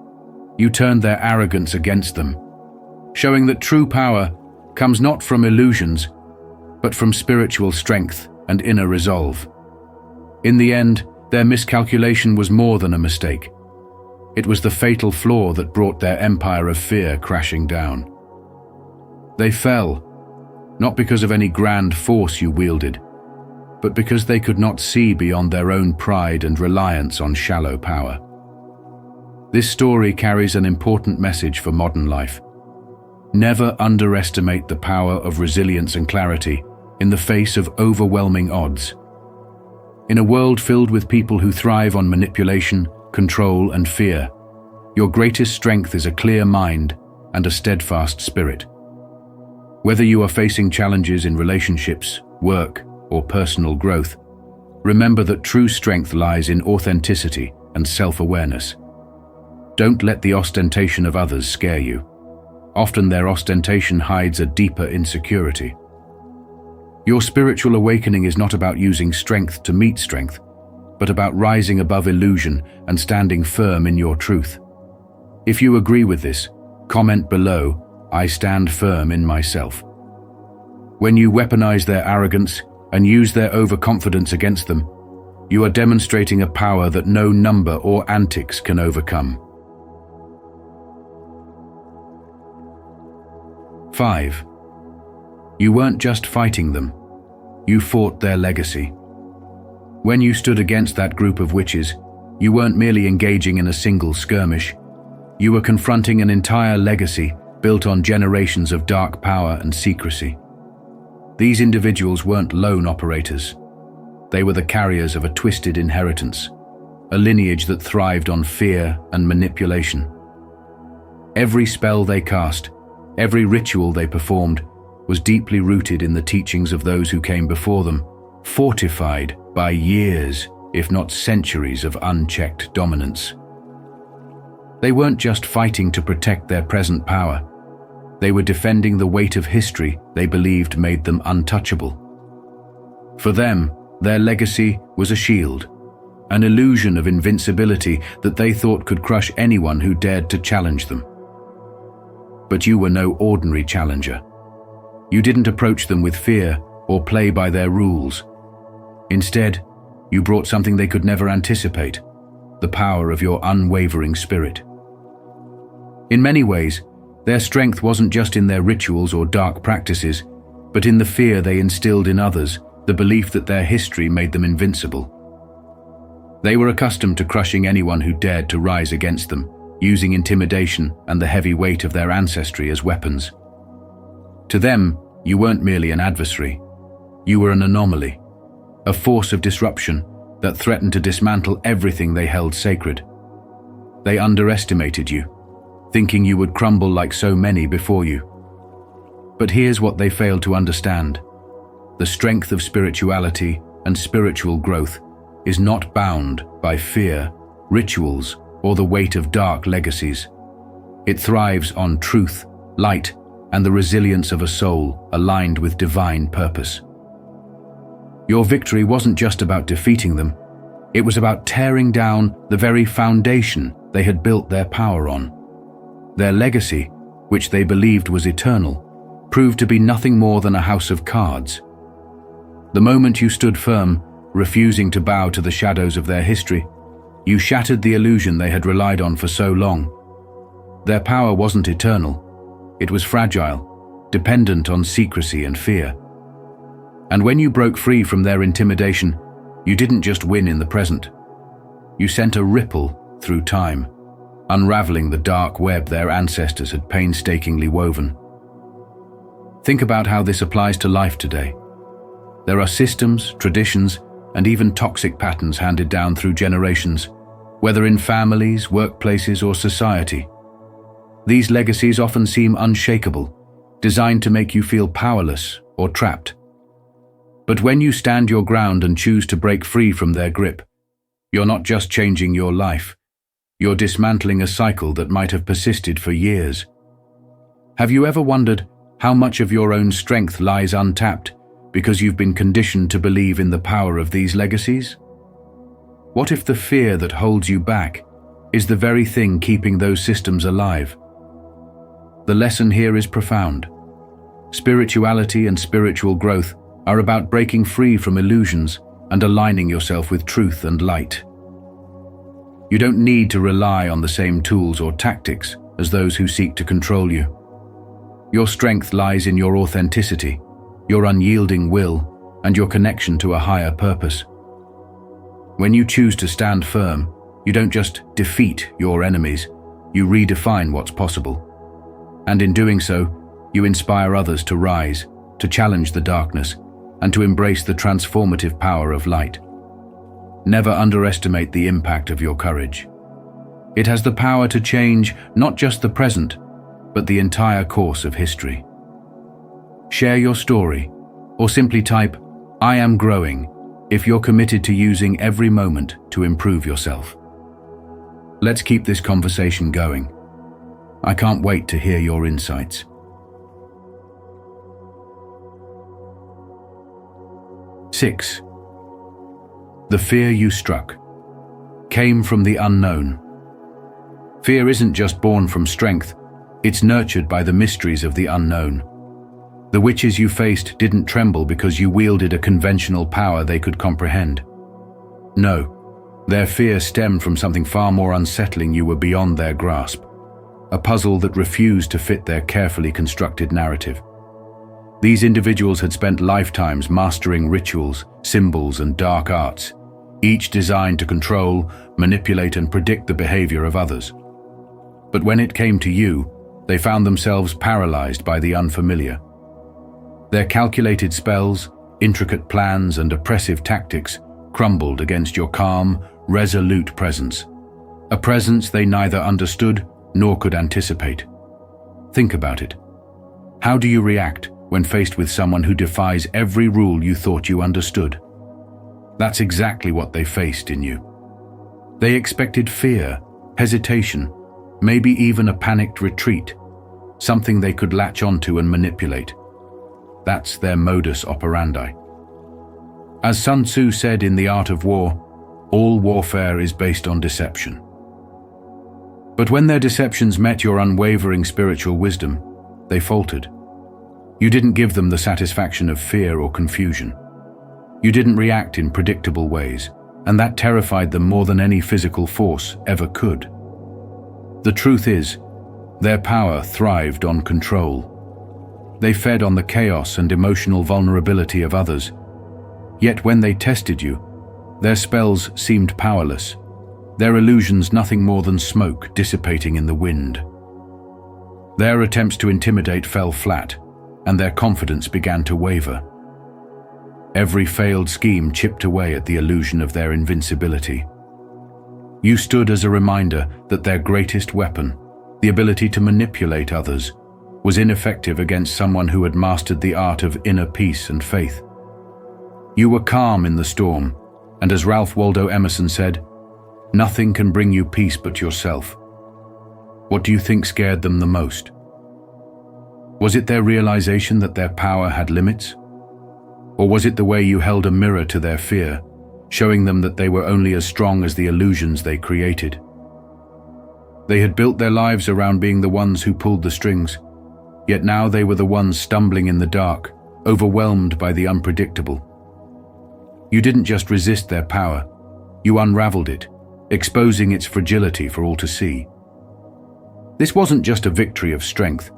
you turned their arrogance against them, showing that true power comes not from illusions, but from spiritual strength and inner resolve. In the end, their miscalculation was more than a mistake. It was the fatal flaw that brought their empire of fear crashing down. They fell, not because of any grand force you wielded, but because they could not see beyond their own pride and reliance on shallow power. This story carries an important message for modern life. Never underestimate the power of resilience and clarity in the face of overwhelming odds. In a world filled with people who thrive on manipulation, control, and fear, your greatest strength is a clear mind and a steadfast spirit. Whether you are facing challenges in relationships, work, or personal growth, remember that true strength lies in authenticity and self-awareness. Don't let the ostentation of others scare you. Often their ostentation hides a deeper insecurity. Your spiritual awakening is not about using strength to meet strength, but about rising above illusion and standing firm in your truth. If you agree with this, comment below, "I stand firm in myself." When you weaponize their arrogance and use their overconfidence against them, you are demonstrating a power that no number or antics can overcome. 5. You weren't just fighting them, you fought their legacy. When you stood against that group of witches, you weren't merely engaging in a single skirmish, you were confronting an entire legacy built on generations of dark power and secrecy. These individuals weren't lone operators. They were the carriers of a twisted inheritance, a lineage that thrived on fear and manipulation. Every spell they cast, every ritual they performed, was deeply rooted in the teachings of those who came before them, fortified by years, if not centuries, of unchecked dominance. They weren't just fighting to protect their present power. They were defending the weight of history they believed made them untouchable. For them, their legacy was a shield, an illusion of invincibility that they thought could crush anyone who dared to challenge them. But you were no ordinary challenger. You didn't approach them with fear or play by their rules. Instead, you brought something they could never anticipate, the power of your unwavering spirit. In many ways, their strength wasn't just in their rituals or dark practices, but in the fear they instilled in others, the belief that their history made them invincible. They were accustomed to crushing anyone who dared to rise against them, using intimidation and the heavy weight of their ancestry as weapons. To them, you weren't merely an adversary. You were an anomaly, a force of disruption that threatened to dismantle everything they held sacred. They underestimated you, thinking you would crumble like so many before you. But here's what they failed to understand. The strength of spirituality and spiritual growth is not bound by fear, rituals, or the weight of dark legacies. It thrives on truth, light, and the resilience of a soul aligned with divine purpose. Your victory wasn't just about defeating them, it was about tearing down the very foundation they had built their power on. Their legacy, which they believed was eternal, proved to be nothing more than a house of cards. The moment you stood firm, refusing to bow to the shadows of their history, you shattered the illusion they had relied on for so long. Their power wasn't eternal. It was fragile, dependent on secrecy and fear. And when you broke free from their intimidation, you didn't just win in the present. You sent a ripple through time, unraveling the dark web their ancestors had painstakingly woven. Think about how this applies to life today. There are systems, traditions, and even toxic patterns handed down through generations, whether in families, workplaces, or society. These legacies often seem unshakable, designed to make you feel powerless or trapped. But when you stand your ground and choose to break free from their grip, you're not just changing your life, you're dismantling a cycle that might have persisted for years. Have you ever wondered how much of your own strength lies untapped because you've been conditioned to believe in the power of these legacies? What if the fear that holds you back is the very thing keeping those systems alive? The lesson here is profound. Spirituality and spiritual growth are about breaking free from illusions and aligning yourself with truth and light. You don't need to rely on the same tools or tactics as those who seek to control you. Your strength lies in your authenticity, your unyielding will, and your connection to a higher purpose. When you choose to stand firm, you don't just defeat your enemies, you redefine what's possible. And in doing so, you inspire others to rise, to challenge the darkness, and to embrace the transformative power of light. Never underestimate the impact of your courage. It has the power to change not just the present, but the entire course of history. Share your story, or simply type, "I am growing," if you're committed to using every moment to improve yourself. Let's keep this conversation going. I can't wait to hear your insights. 6. The fear you struck came from the unknown. Fear isn't just born from strength, it's nurtured by the mysteries of the unknown. The witches you faced didn't tremble because you wielded a conventional power they could comprehend. No, their fear stemmed from something far more unsettling. You were beyond their grasp, a puzzle that refused to fit their carefully constructed narrative. These individuals had spent lifetimes mastering rituals, symbols, and dark arts, each designed to control, manipulate, and predict the behavior of others. But when it came to you, they found themselves paralyzed by the unfamiliar. Their calculated spells, intricate plans, and oppressive tactics crumbled against your calm, resolute presence, a presence they neither understood nor could anticipate. Think about it. How do you react when faced with someone who defies every rule you thought you understood? That's exactly what they faced in you. They expected fear, hesitation, maybe even a panicked retreat, something they could latch onto and manipulate. That's their modus operandi. As Sun Tzu said in The Art of War, all warfare is based on deception. But when their deceptions met your unwavering spiritual wisdom, they faltered. You didn't give them the satisfaction of fear or confusion. You didn't react in predictable ways, and that terrified them more than any physical force ever could. The truth is, their power thrived on control. They fed on the chaos and emotional vulnerability of others. Yet when they tested you, their spells seemed powerless, their illusions nothing more than smoke dissipating in the wind. Their attempts to intimidate fell flat, and their confidence began to waver. Every failed scheme chipped away at the illusion of their invincibility. You stood as a reminder that their greatest weapon, the ability to manipulate others, was ineffective against someone who had mastered the art of inner peace and faith. You were calm in the storm, and as Ralph Waldo Emerson said, "Nothing can bring you peace but yourself." What do you think scared them the most? Was it their realization that their power had limits? Or was it the way you held a mirror to their fear, showing them that they were only as strong as the illusions they created? They had built their lives around being the ones who pulled the strings, yet now they were the ones stumbling in the dark, overwhelmed by the unpredictable. You didn't just resist their power, you unraveled it, exposing its fragility for all to see. This wasn't just a victory of strength.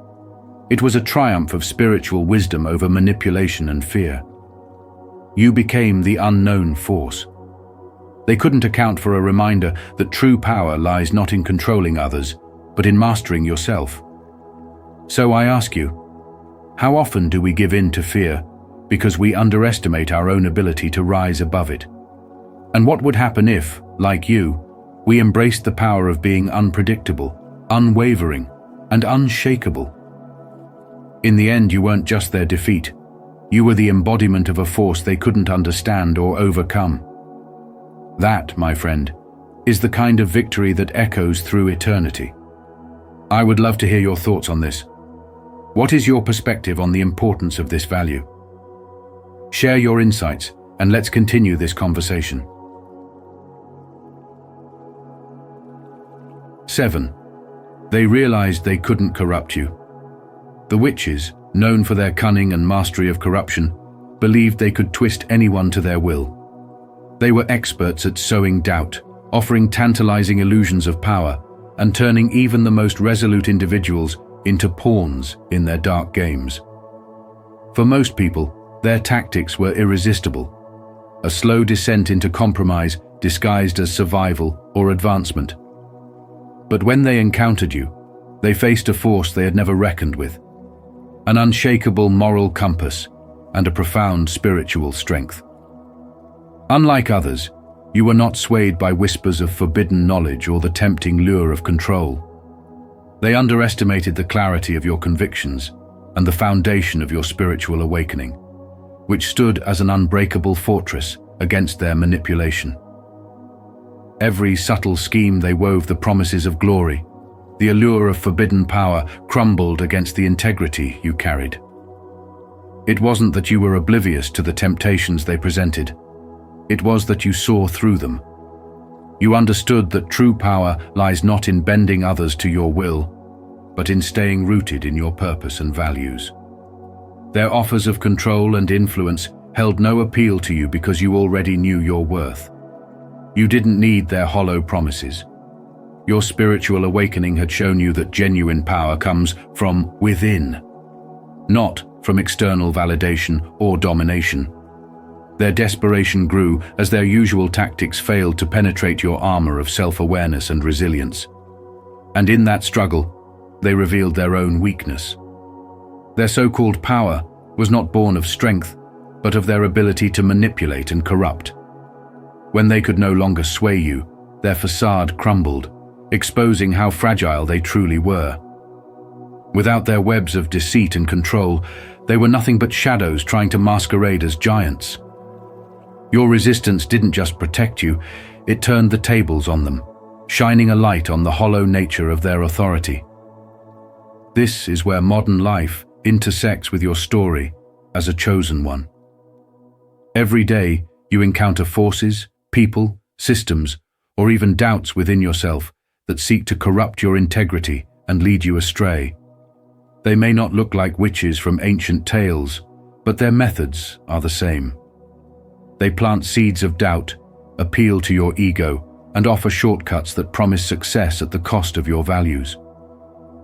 It was a triumph of spiritual wisdom over manipulation and fear. You became the unknown force. They couldn't account for a reminder that true power lies not in controlling others, but in mastering yourself. So I ask you, how often do we give in to fear because we underestimate our own ability to rise above it? And what would happen if, like you, we embraced the power of being unpredictable, unwavering, and unshakable? In the end, you weren't just their defeat. You were the embodiment of a force they couldn't understand or overcome. That, my friend, is the kind of victory that echoes through eternity. I would love to hear your thoughts on this. What is your perspective on the importance of this value? Share your insights, and let's continue this conversation. 7. They realized they couldn't corrupt you. The witches, known for their cunning and mastery of corruption, believed they could twist anyone to their will. They were experts at sowing doubt, offering tantalizing illusions of power, and turning even the most resolute individuals into pawns in their dark games. For most people, their tactics were irresistible, a slow descent into compromise disguised as survival or advancement. But when they encountered you, they faced a force they had never reckoned with, an unshakable moral compass and a profound spiritual strength. Unlike others, you were not swayed by whispers of forbidden knowledge or the tempting lure of control. They underestimated the clarity of your convictions and the foundation of your spiritual awakening, which stood as an unbreakable fortress against their manipulation. Every subtle scheme they wove the promises of glory, the allure of forbidden power crumbled against the integrity you carried. It wasn't that you were oblivious to the temptations they presented. It was that you saw through them. You understood that true power lies not in bending others to your will, but in staying rooted in your purpose and values. Their offers of control and influence held no appeal to you because you already knew your worth. You didn't need their hollow promises. Your spiritual awakening had shown you that genuine power comes from within, not from external validation or domination. Their desperation grew as their usual tactics failed to penetrate your armor of self-awareness and resilience. And in that struggle, they revealed their own weakness. Their so-called power was not born of strength, but of their ability to manipulate and corrupt. When they could no longer sway you, their facade crumbled, exposing how fragile they truly were. Without their webs of deceit and control, they were nothing but shadows trying to masquerade as giants. Your resistance didn't just protect you, it turned the tables on them, shining a light on the hollow nature of their authority. This is where modern life intersects with your story as a chosen one. Every day, you encounter forces, people, systems, or even doubts within yourself that seek to corrupt your integrity and lead you astray. They may not look like witches from ancient tales, but their methods are the same. They plant seeds of doubt, appeal to your ego, and offer shortcuts that promise success at the cost of your values.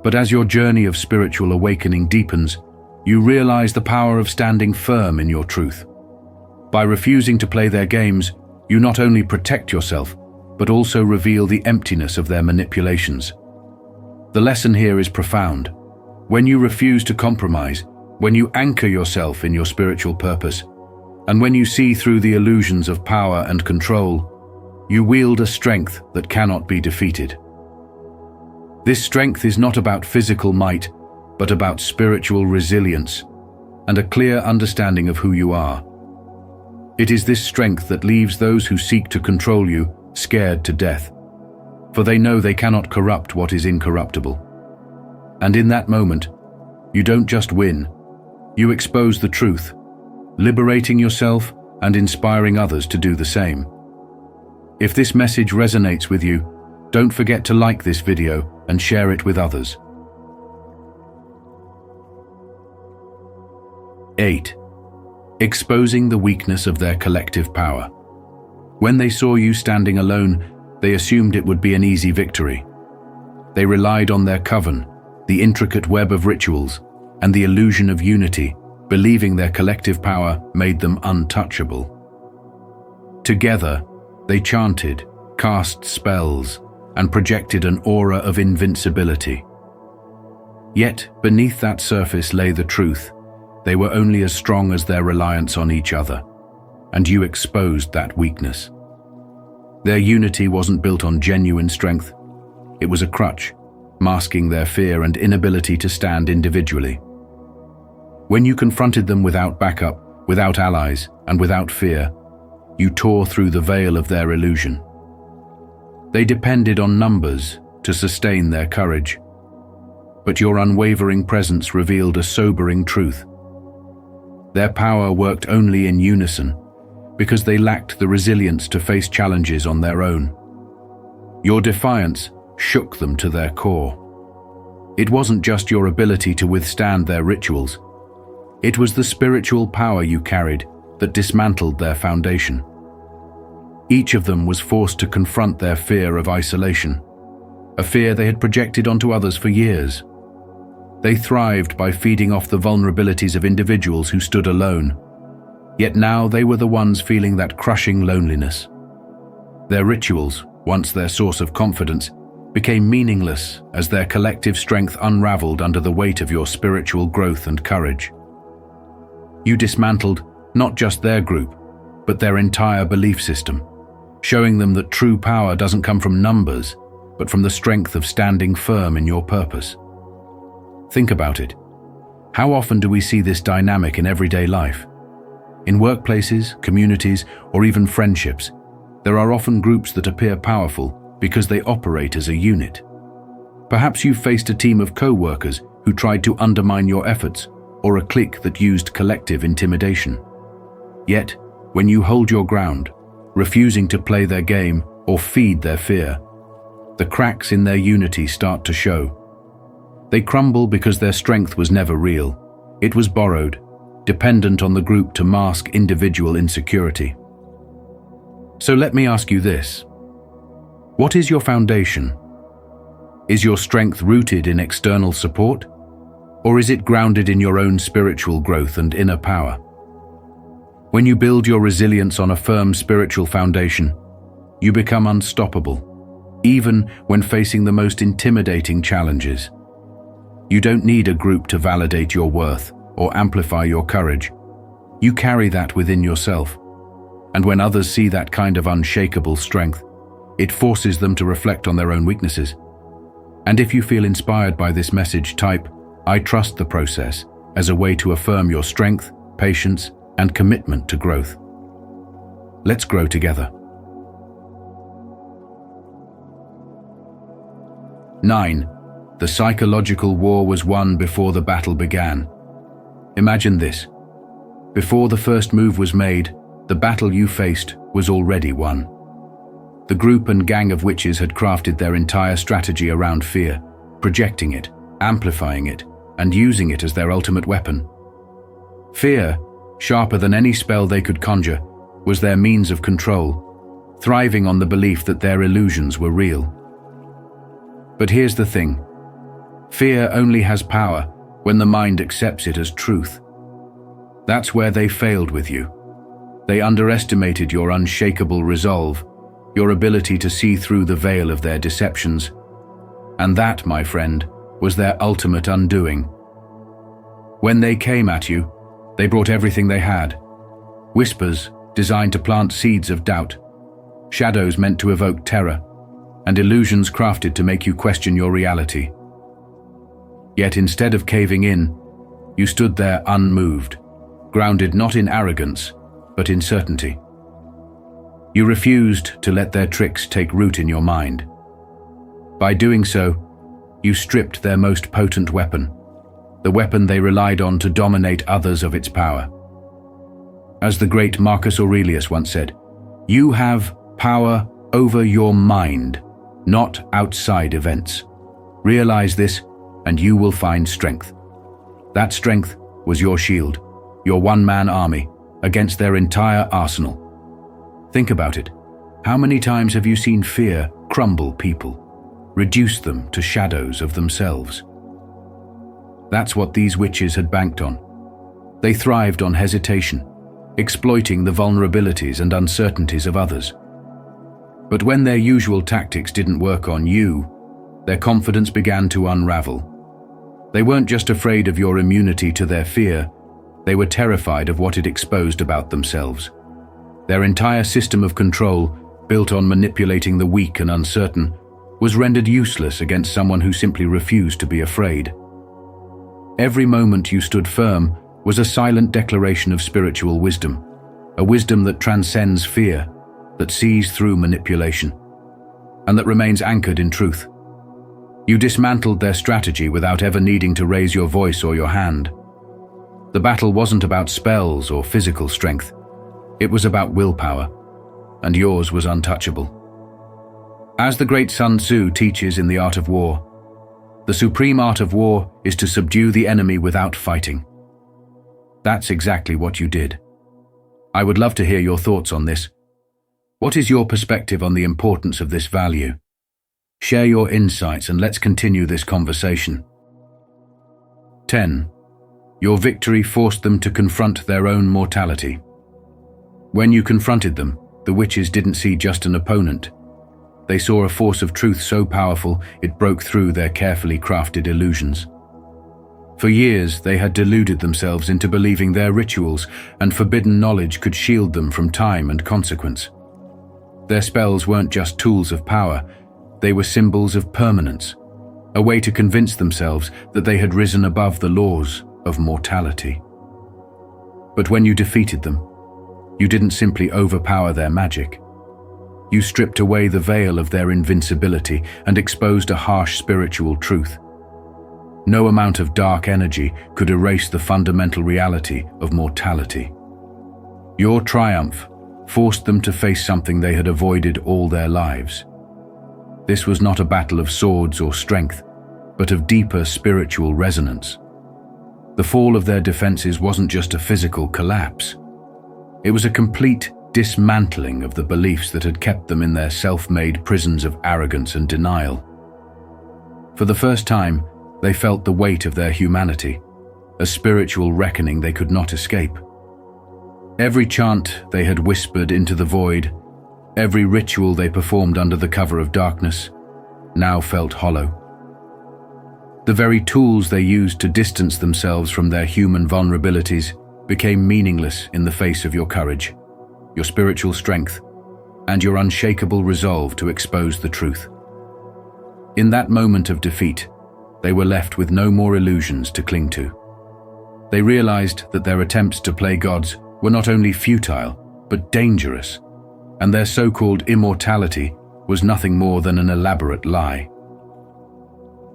But as your journey of spiritual awakening deepens, you realize the power of standing firm in your truth. By refusing to play their games, you not only protect yourself, but also reveal the emptiness of their manipulations. The lesson here is profound. When you refuse to compromise, when you anchor yourself in your spiritual purpose, and when you see through the illusions of power and control, you wield a strength that cannot be defeated. This strength is not about physical might, but about spiritual resilience and a clear understanding of who you are. It is this strength that leaves those who seek to control you scared to death, for they know they cannot corrupt what is incorruptible. And in that moment, you don't just win, you expose the truth, liberating yourself and inspiring others to do the same. If this message resonates with you, don't forget to like this video and share it with others. 8. Exposing the weakness of their collective power. When they saw you standing alone, they assumed it would be an easy victory. They relied on their coven, the intricate web of rituals, and the illusion of unity, believing their collective power made them untouchable. Together, they chanted, cast spells, and projected an aura of invincibility. Yet, beneath that surface lay the truth. They were only as strong as their reliance on each other, and you exposed that weakness. Their unity wasn't built on genuine strength. It was a crutch, masking their fear and inability to stand individually. When you confronted them without backup, without allies, and without fear, you tore through the veil of their illusion. They depended on numbers to sustain their courage, but your unwavering presence revealed a sobering truth. Their power worked only in unison because they lacked the resilience to face challenges on their own. Your defiance shook them to their core. It wasn't just your ability to withstand their rituals. It was the spiritual power you carried that dismantled their foundation. Each of them was forced to confront their fear of isolation, a fear they had projected onto others for years. They thrived by feeding off the vulnerabilities of individuals who stood alone. Yet now they were the ones feeling that crushing loneliness. Their rituals, once their source of confidence, became meaningless as their collective strength unraveled under the weight of your spiritual growth and courage. You dismantled not just their group, but their entire belief system, showing them that true power doesn't come from numbers, but from the strength of standing firm in your purpose. Think about it. How often do we see this dynamic in everyday life? In workplaces, communities, or even friendships, there are often groups that appear powerful because they operate as a unit. Perhaps you've faced a team of co-workers who tried to undermine your efforts, or a clique that used collective intimidation. Yet, when you hold your ground, refusing to play their game or feed their fear, the cracks in their unity start to show. They crumble because their strength was never real. It was borrowed, dependent on the group to mask individual insecurity. So let me ask you this. What is your foundation? Is your strength rooted in external support? Or is it grounded in your own spiritual growth and inner power? When you build your resilience on a firm spiritual foundation, you become unstoppable, even when facing the most intimidating challenges. You don't need a group to validate your worth or amplify your courage. You carry that within yourself. And when others see that kind of unshakable strength, it forces them to reflect on their own weaknesses. And if you feel inspired by this message, type, "I trust the process," as a way to affirm your strength, patience, and commitment to growth. Let's grow together. 9. The psychological war was won before the battle began. Imagine this. Before the first move was made, the battle you faced was already won. The group and gang of witches had crafted their entire strategy around fear, projecting it, amplifying it, and using it as their ultimate weapon. Fear, sharper than any spell they could conjure, was their means of control, thriving on the belief that their illusions were real. But here's the thing. Fear only has power when the mind accepts it as truth. That's where they failed with you. They underestimated your unshakable resolve, your ability to see through the veil of their deceptions. And that, my friend, was their ultimate undoing. When they came at you, they brought everything they had. Whispers designed to plant seeds of doubt, shadows meant to evoke terror, and illusions crafted to make you question your reality. Yet instead of caving in, you stood there unmoved, grounded not in arrogance, but in certainty. You refused to let their tricks take root in your mind. By doing so, you stripped their most potent weapon, the weapon they relied on to dominate others of its power. As the great Marcus Aurelius once said, "You have power over your mind, not outside events. Realize this, and you will find strength." That strength was your shield, your one-man army, against their entire arsenal. Think about it. How many times have you seen fear crumble people, reduce them to shadows of themselves? That's what these witches had banked on. They thrived on hesitation, exploiting the vulnerabilities and uncertainties of others. But when their usual tactics didn't work on you, their confidence began to unravel. They weren't just afraid of your immunity to their fear, they were terrified of what it exposed about themselves. Their entire system of control, built on manipulating the weak and uncertain, was rendered useless against someone who simply refused to be afraid. Every moment you stood firm was a silent declaration of spiritual wisdom, a wisdom that transcends fear, that sees through manipulation, and that remains anchored in truth. You dismantled their strategy without ever needing to raise your voice or your hand. The battle wasn't about spells or physical strength. It was about willpower, and yours was untouchable. As the great Sun Tzu teaches in The Art of War, the supreme art of war is to subdue the enemy without fighting. That's exactly what you did. I would love to hear your thoughts on this. What is your perspective on the importance of this value? Share your insights and let's continue this conversation. 10. Your victory forced them to confront their own mortality. When you confronted them, the witches didn't see just an opponent. They saw a force of truth so powerful it broke through their carefully crafted illusions. For years, they had deluded themselves into believing their rituals and forbidden knowledge could shield them from time and consequence. Their spells weren't just tools of power, they were symbols of permanence, a way to convince themselves that they had risen above the laws of mortality. But when you defeated them, you didn't simply overpower their magic. You stripped away the veil of their invincibility and exposed a harsh spiritual truth. No amount of dark energy could erase the fundamental reality of mortality. Your triumph forced them to face something they had avoided all their lives. This was not a battle of swords or strength, but of deeper spiritual resonance. The fall of their defenses wasn't just a physical collapse. It was a complete dismantling of the beliefs that had kept them in their self-made prisons of arrogance and denial. For the first time, they felt the weight of their humanity, a spiritual reckoning they could not escape. Every chant they had whispered into the void, every ritual they performed under the cover of darkness, now felt hollow. The very tools they used to distance themselves from their human vulnerabilities became meaningless in the face of your courage, your spiritual strength, and your unshakable resolve to expose the truth. In that moment of defeat, they were left with no more illusions to cling to. They realized that their attempts to play gods were not only futile, but dangerous, and their so-called immortality was nothing more than an elaborate lie.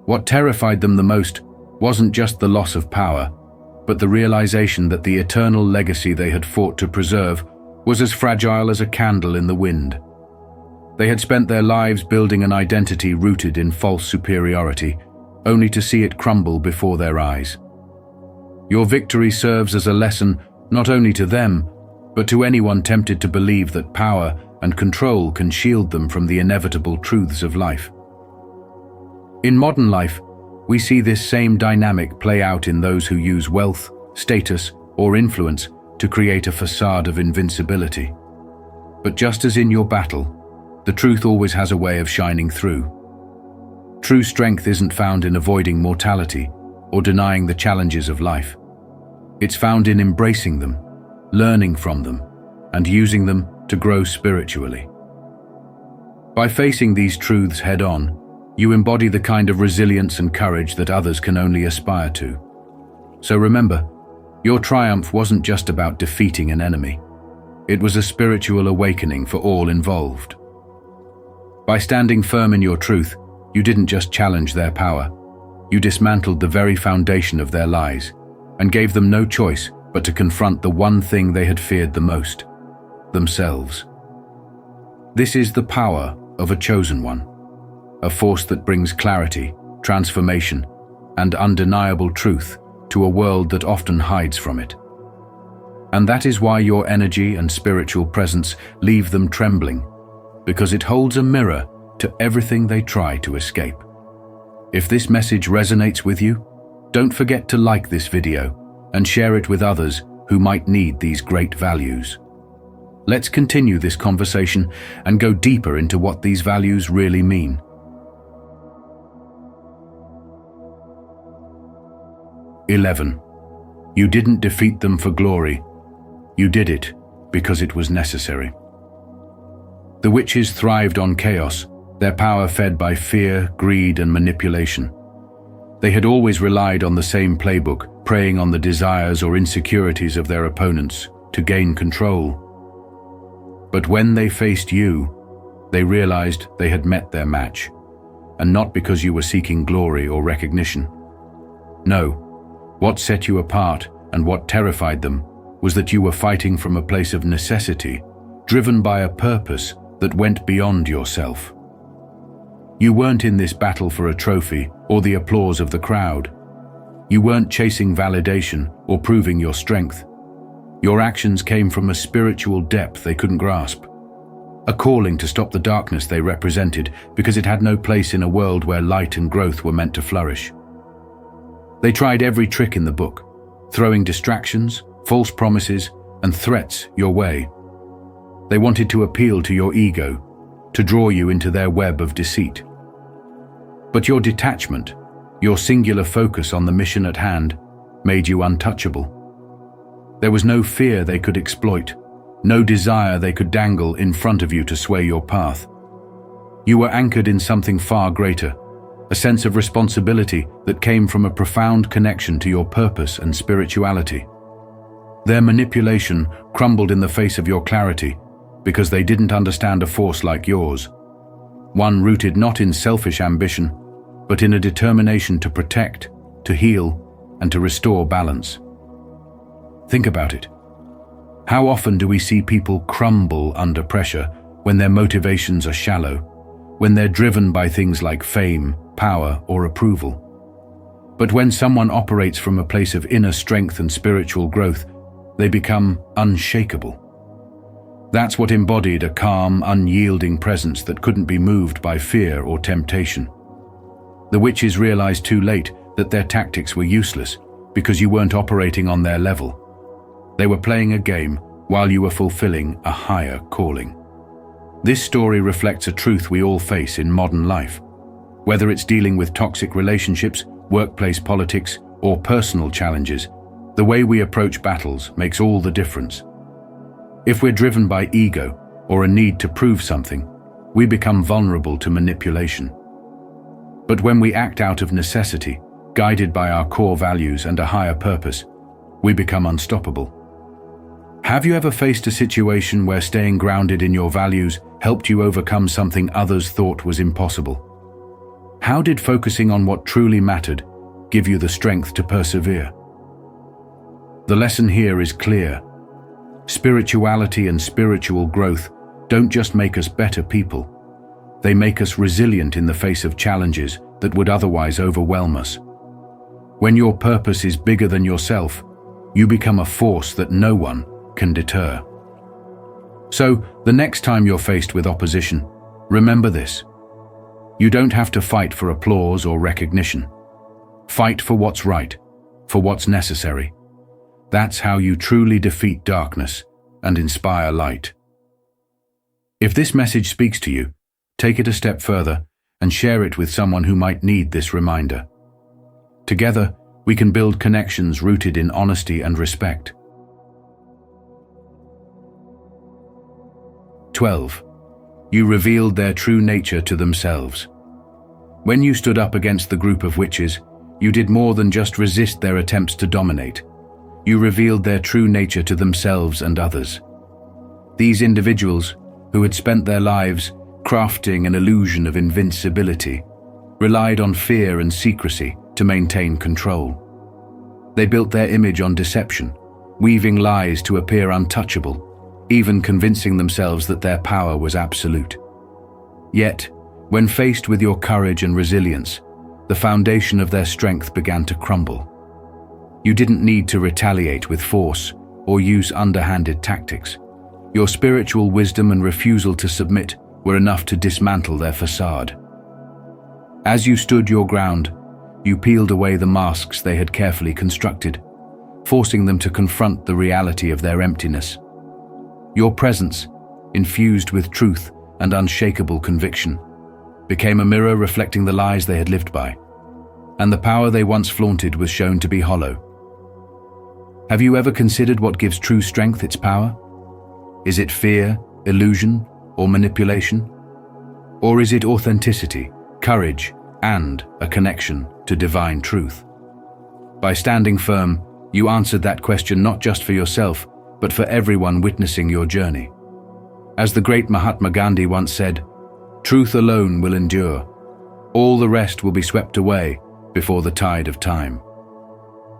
What terrified them the most wasn't just the loss of power, but the realization that the eternal legacy they had fought to preserve was as fragile as a candle in the wind. They had spent their lives building an identity rooted in false superiority, only to see it crumble before their eyes. Your victory serves as a lesson not only to them, but to anyone tempted to believe that power and control can shield them from the inevitable truths of life. In modern life, we see this same dynamic play out in those who use wealth, status, or influence to create a facade of invincibility. But just as in your battle, the truth always has a way of shining through. True strength isn't found in avoiding mortality or denying the challenges of life. It's found in embracing them, learning from them, and using them to grow spiritually. By facing these truths head-on, you embody the kind of resilience and courage that others can only aspire to. So remember, your triumph wasn't just about defeating an enemy. It was a spiritual awakening for all involved. By standing firm in your truth, you didn't just challenge their power. You dismantled the very foundation of their lies and gave them no choice but to confront the one thing they had feared the most: themselves. This is the power of a chosen one, a force that brings clarity, transformation, and undeniable truth to a world that often hides from it. And that is why your energy and spiritual presence leave them trembling, because it holds a mirror to everything they try to escape. If this message resonates with you, don't forget to like this video and share it with others who might need these great values. Let's continue this conversation and go deeper into what these values really mean. 11. You didn't defeat them for glory. You did it because it was necessary. The witches thrived on chaos, their power fed by fear, greed, and manipulation. They had always relied on the same playbook, preying on the desires or insecurities of their opponents to gain control. But when they faced you, they realized they had met their match, and not because you were seeking glory or recognition. No, what set you apart and what terrified them was that you were fighting from a place of necessity, driven by a purpose that went beyond yourself. You weren't in this battle for a trophy or the applause of the crowd. You weren't chasing validation or proving your strength. Your actions came from a spiritual depth they couldn't grasp, a calling to stop the darkness they represented because it had no place in a world where light and growth were meant to flourish. They tried every trick in the book, throwing distractions, false promises, and threats your way. They wanted to appeal to your ego, to draw you into their web of deceit. But your detachment, your singular focus on the mission at hand, made you untouchable. There was no fear they could exploit, no desire they could dangle in front of you to sway your path. You were anchored in something far greater, a sense of responsibility that came from a profound connection to your purpose and spirituality. Their manipulation crumbled in the face of your clarity because they didn't understand a force like yours, one rooted not in selfish ambition, but in a determination to protect, to heal, and to restore balance. Think about it. How often do we see people crumble under pressure when their motivations are shallow, when they're driven by things like fame, power, or approval? But when someone operates from a place of inner strength and spiritual growth, they become unshakable. That's what embodied a calm, unyielding presence that couldn't be moved by fear or temptation. The witches realized too late that their tactics were useless because you weren't operating on their level. They were playing a game while you were fulfilling a higher calling. This story reflects a truth we all face in modern life. Whether it's dealing with toxic relationships, workplace politics, or personal challenges, the way we approach battles makes all the difference. If we're driven by ego or a need to prove something, we become vulnerable to manipulation. But when we act out of necessity, guided by our core values and a higher purpose, we become unstoppable. Have you ever faced a situation where staying grounded in your values helped you overcome something others thought was impossible? How did focusing on what truly mattered give you the strength to persevere? The lesson here is clear. Spirituality and spiritual growth don't just make us better people. They make us resilient in the face of challenges that would otherwise overwhelm us. When your purpose is bigger than yourself, you become a force that no one can deter. So, the next time you're faced with opposition, remember this. You don't have to fight for applause or recognition. Fight for what's right, for what's necessary. That's how you truly defeat darkness and inspire light. If this message speaks to you, take it a step further and share it with someone who might need this reminder. Together, we can build connections rooted in honesty and respect. 12. you revealed their true nature to themselves. When you stood up against the group of witches, you did more than just resist their attempts to dominate. You revealed their true nature to themselves and others. These individuals, who had spent their lives crafting an illusion of invincibility, relied on fear and secrecy to maintain control. They built their image on deception, weaving lies to appear untouchable, even convincing themselves that their power was absolute. Yet, when faced with your courage and resilience, the foundation of their strength began to crumble. You didn't need to retaliate with force or use underhanded tactics. Your spiritual wisdom and refusal to submit were enough to dismantle their facade. As you stood your ground, you peeled away the masks they had carefully constructed, forcing them to confront the reality of their emptiness. Your presence, infused with truth and unshakable conviction, became a mirror reflecting the lies they had lived by, and the power they once flaunted was shown to be hollow. Have you ever considered what gives true strength its power? Is it fear, illusion, or manipulation? Or is it authenticity, courage, and a connection to divine truth? By standing firm, you answered that question not just for yourself, but for everyone witnessing your journey. As the great Mahatma Gandhi once said, "Truth alone will endure. All the rest will be swept away before the tide of time."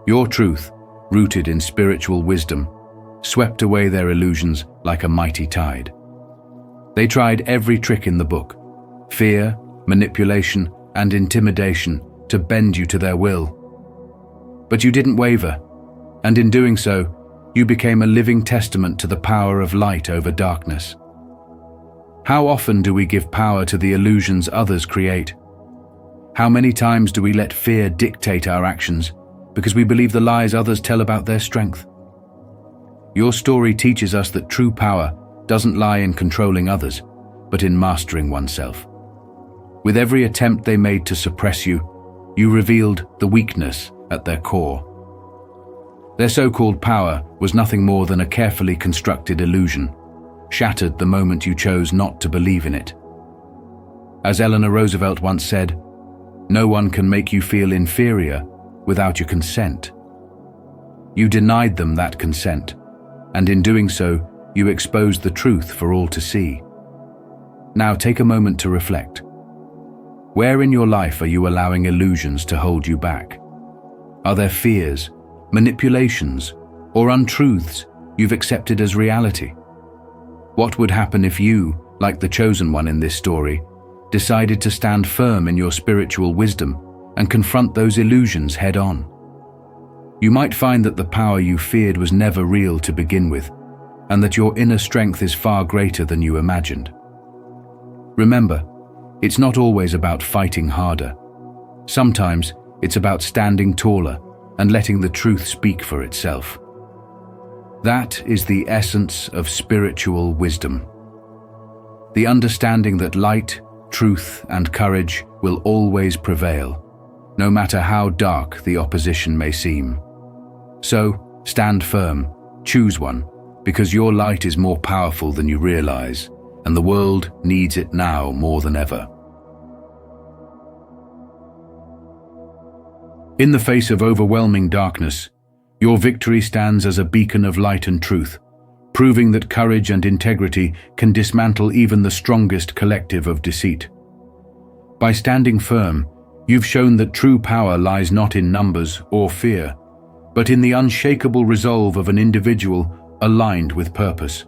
Your truth, rooted in spiritual wisdom, swept away their illusions like a mighty tide. They tried every trick in the book, fear, manipulation, and intimidation, to bend you to their will. But you didn't waver, and in doing so, you became a living testament to the power of light over darkness. How often do we give power to the illusions others create? How many times do we let fear dictate our actions because we believe the lies others tell about their strength? Your story teaches us that true power doesn't lie in controlling others, but in mastering oneself. With every attempt they made to suppress you, you revealed the weakness at their core. Their so-called power was nothing more than a carefully constructed illusion, shattered the moment you chose not to believe in it. As Eleanor Roosevelt once said, "No one can make you feel inferior without your consent." You denied them that consent, and in doing so, you exposed the truth for all to see. Now take a moment to reflect. Where in your life are you allowing illusions to hold you back? Are there fears, manipulations, or untruths you've accepted as reality? What would happen if you, like the chosen one in this story, decided to stand firm in your spiritual wisdom and confront those illusions head-on? You might find that the power you feared was never real to begin with, and that your inner strength is far greater than you imagined. Remember, it's not always about fighting harder. Sometimes it's about standing taller and letting the truth speak for itself. That is the essence of spiritual wisdom. The understanding that light, truth, and courage will always prevail, no matter how dark the opposition may seem. So, stand firm, choose one, because your light is more powerful than you realize, and the world needs it now more than ever. In the face of overwhelming darkness, your victory stands as a beacon of light and truth, proving that courage and integrity can dismantle even the strongest collective of deceit. By standing firm, you've shown that true power lies not in numbers or fear, but in the unshakable resolve of an individual aligned with purpose.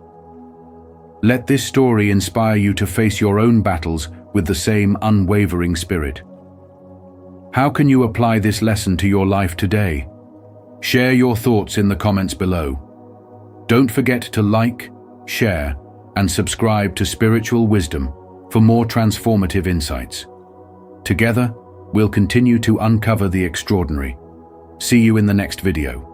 Let this story inspire you to face your own battles with the same unwavering spirit. How can you apply this lesson to your life today? Share your thoughts in the comments below. Don't forget to like, share, and subscribe to Spiritual Wisdom for more transformative insights. Together, we'll continue to uncover the extraordinary. See you in the next video.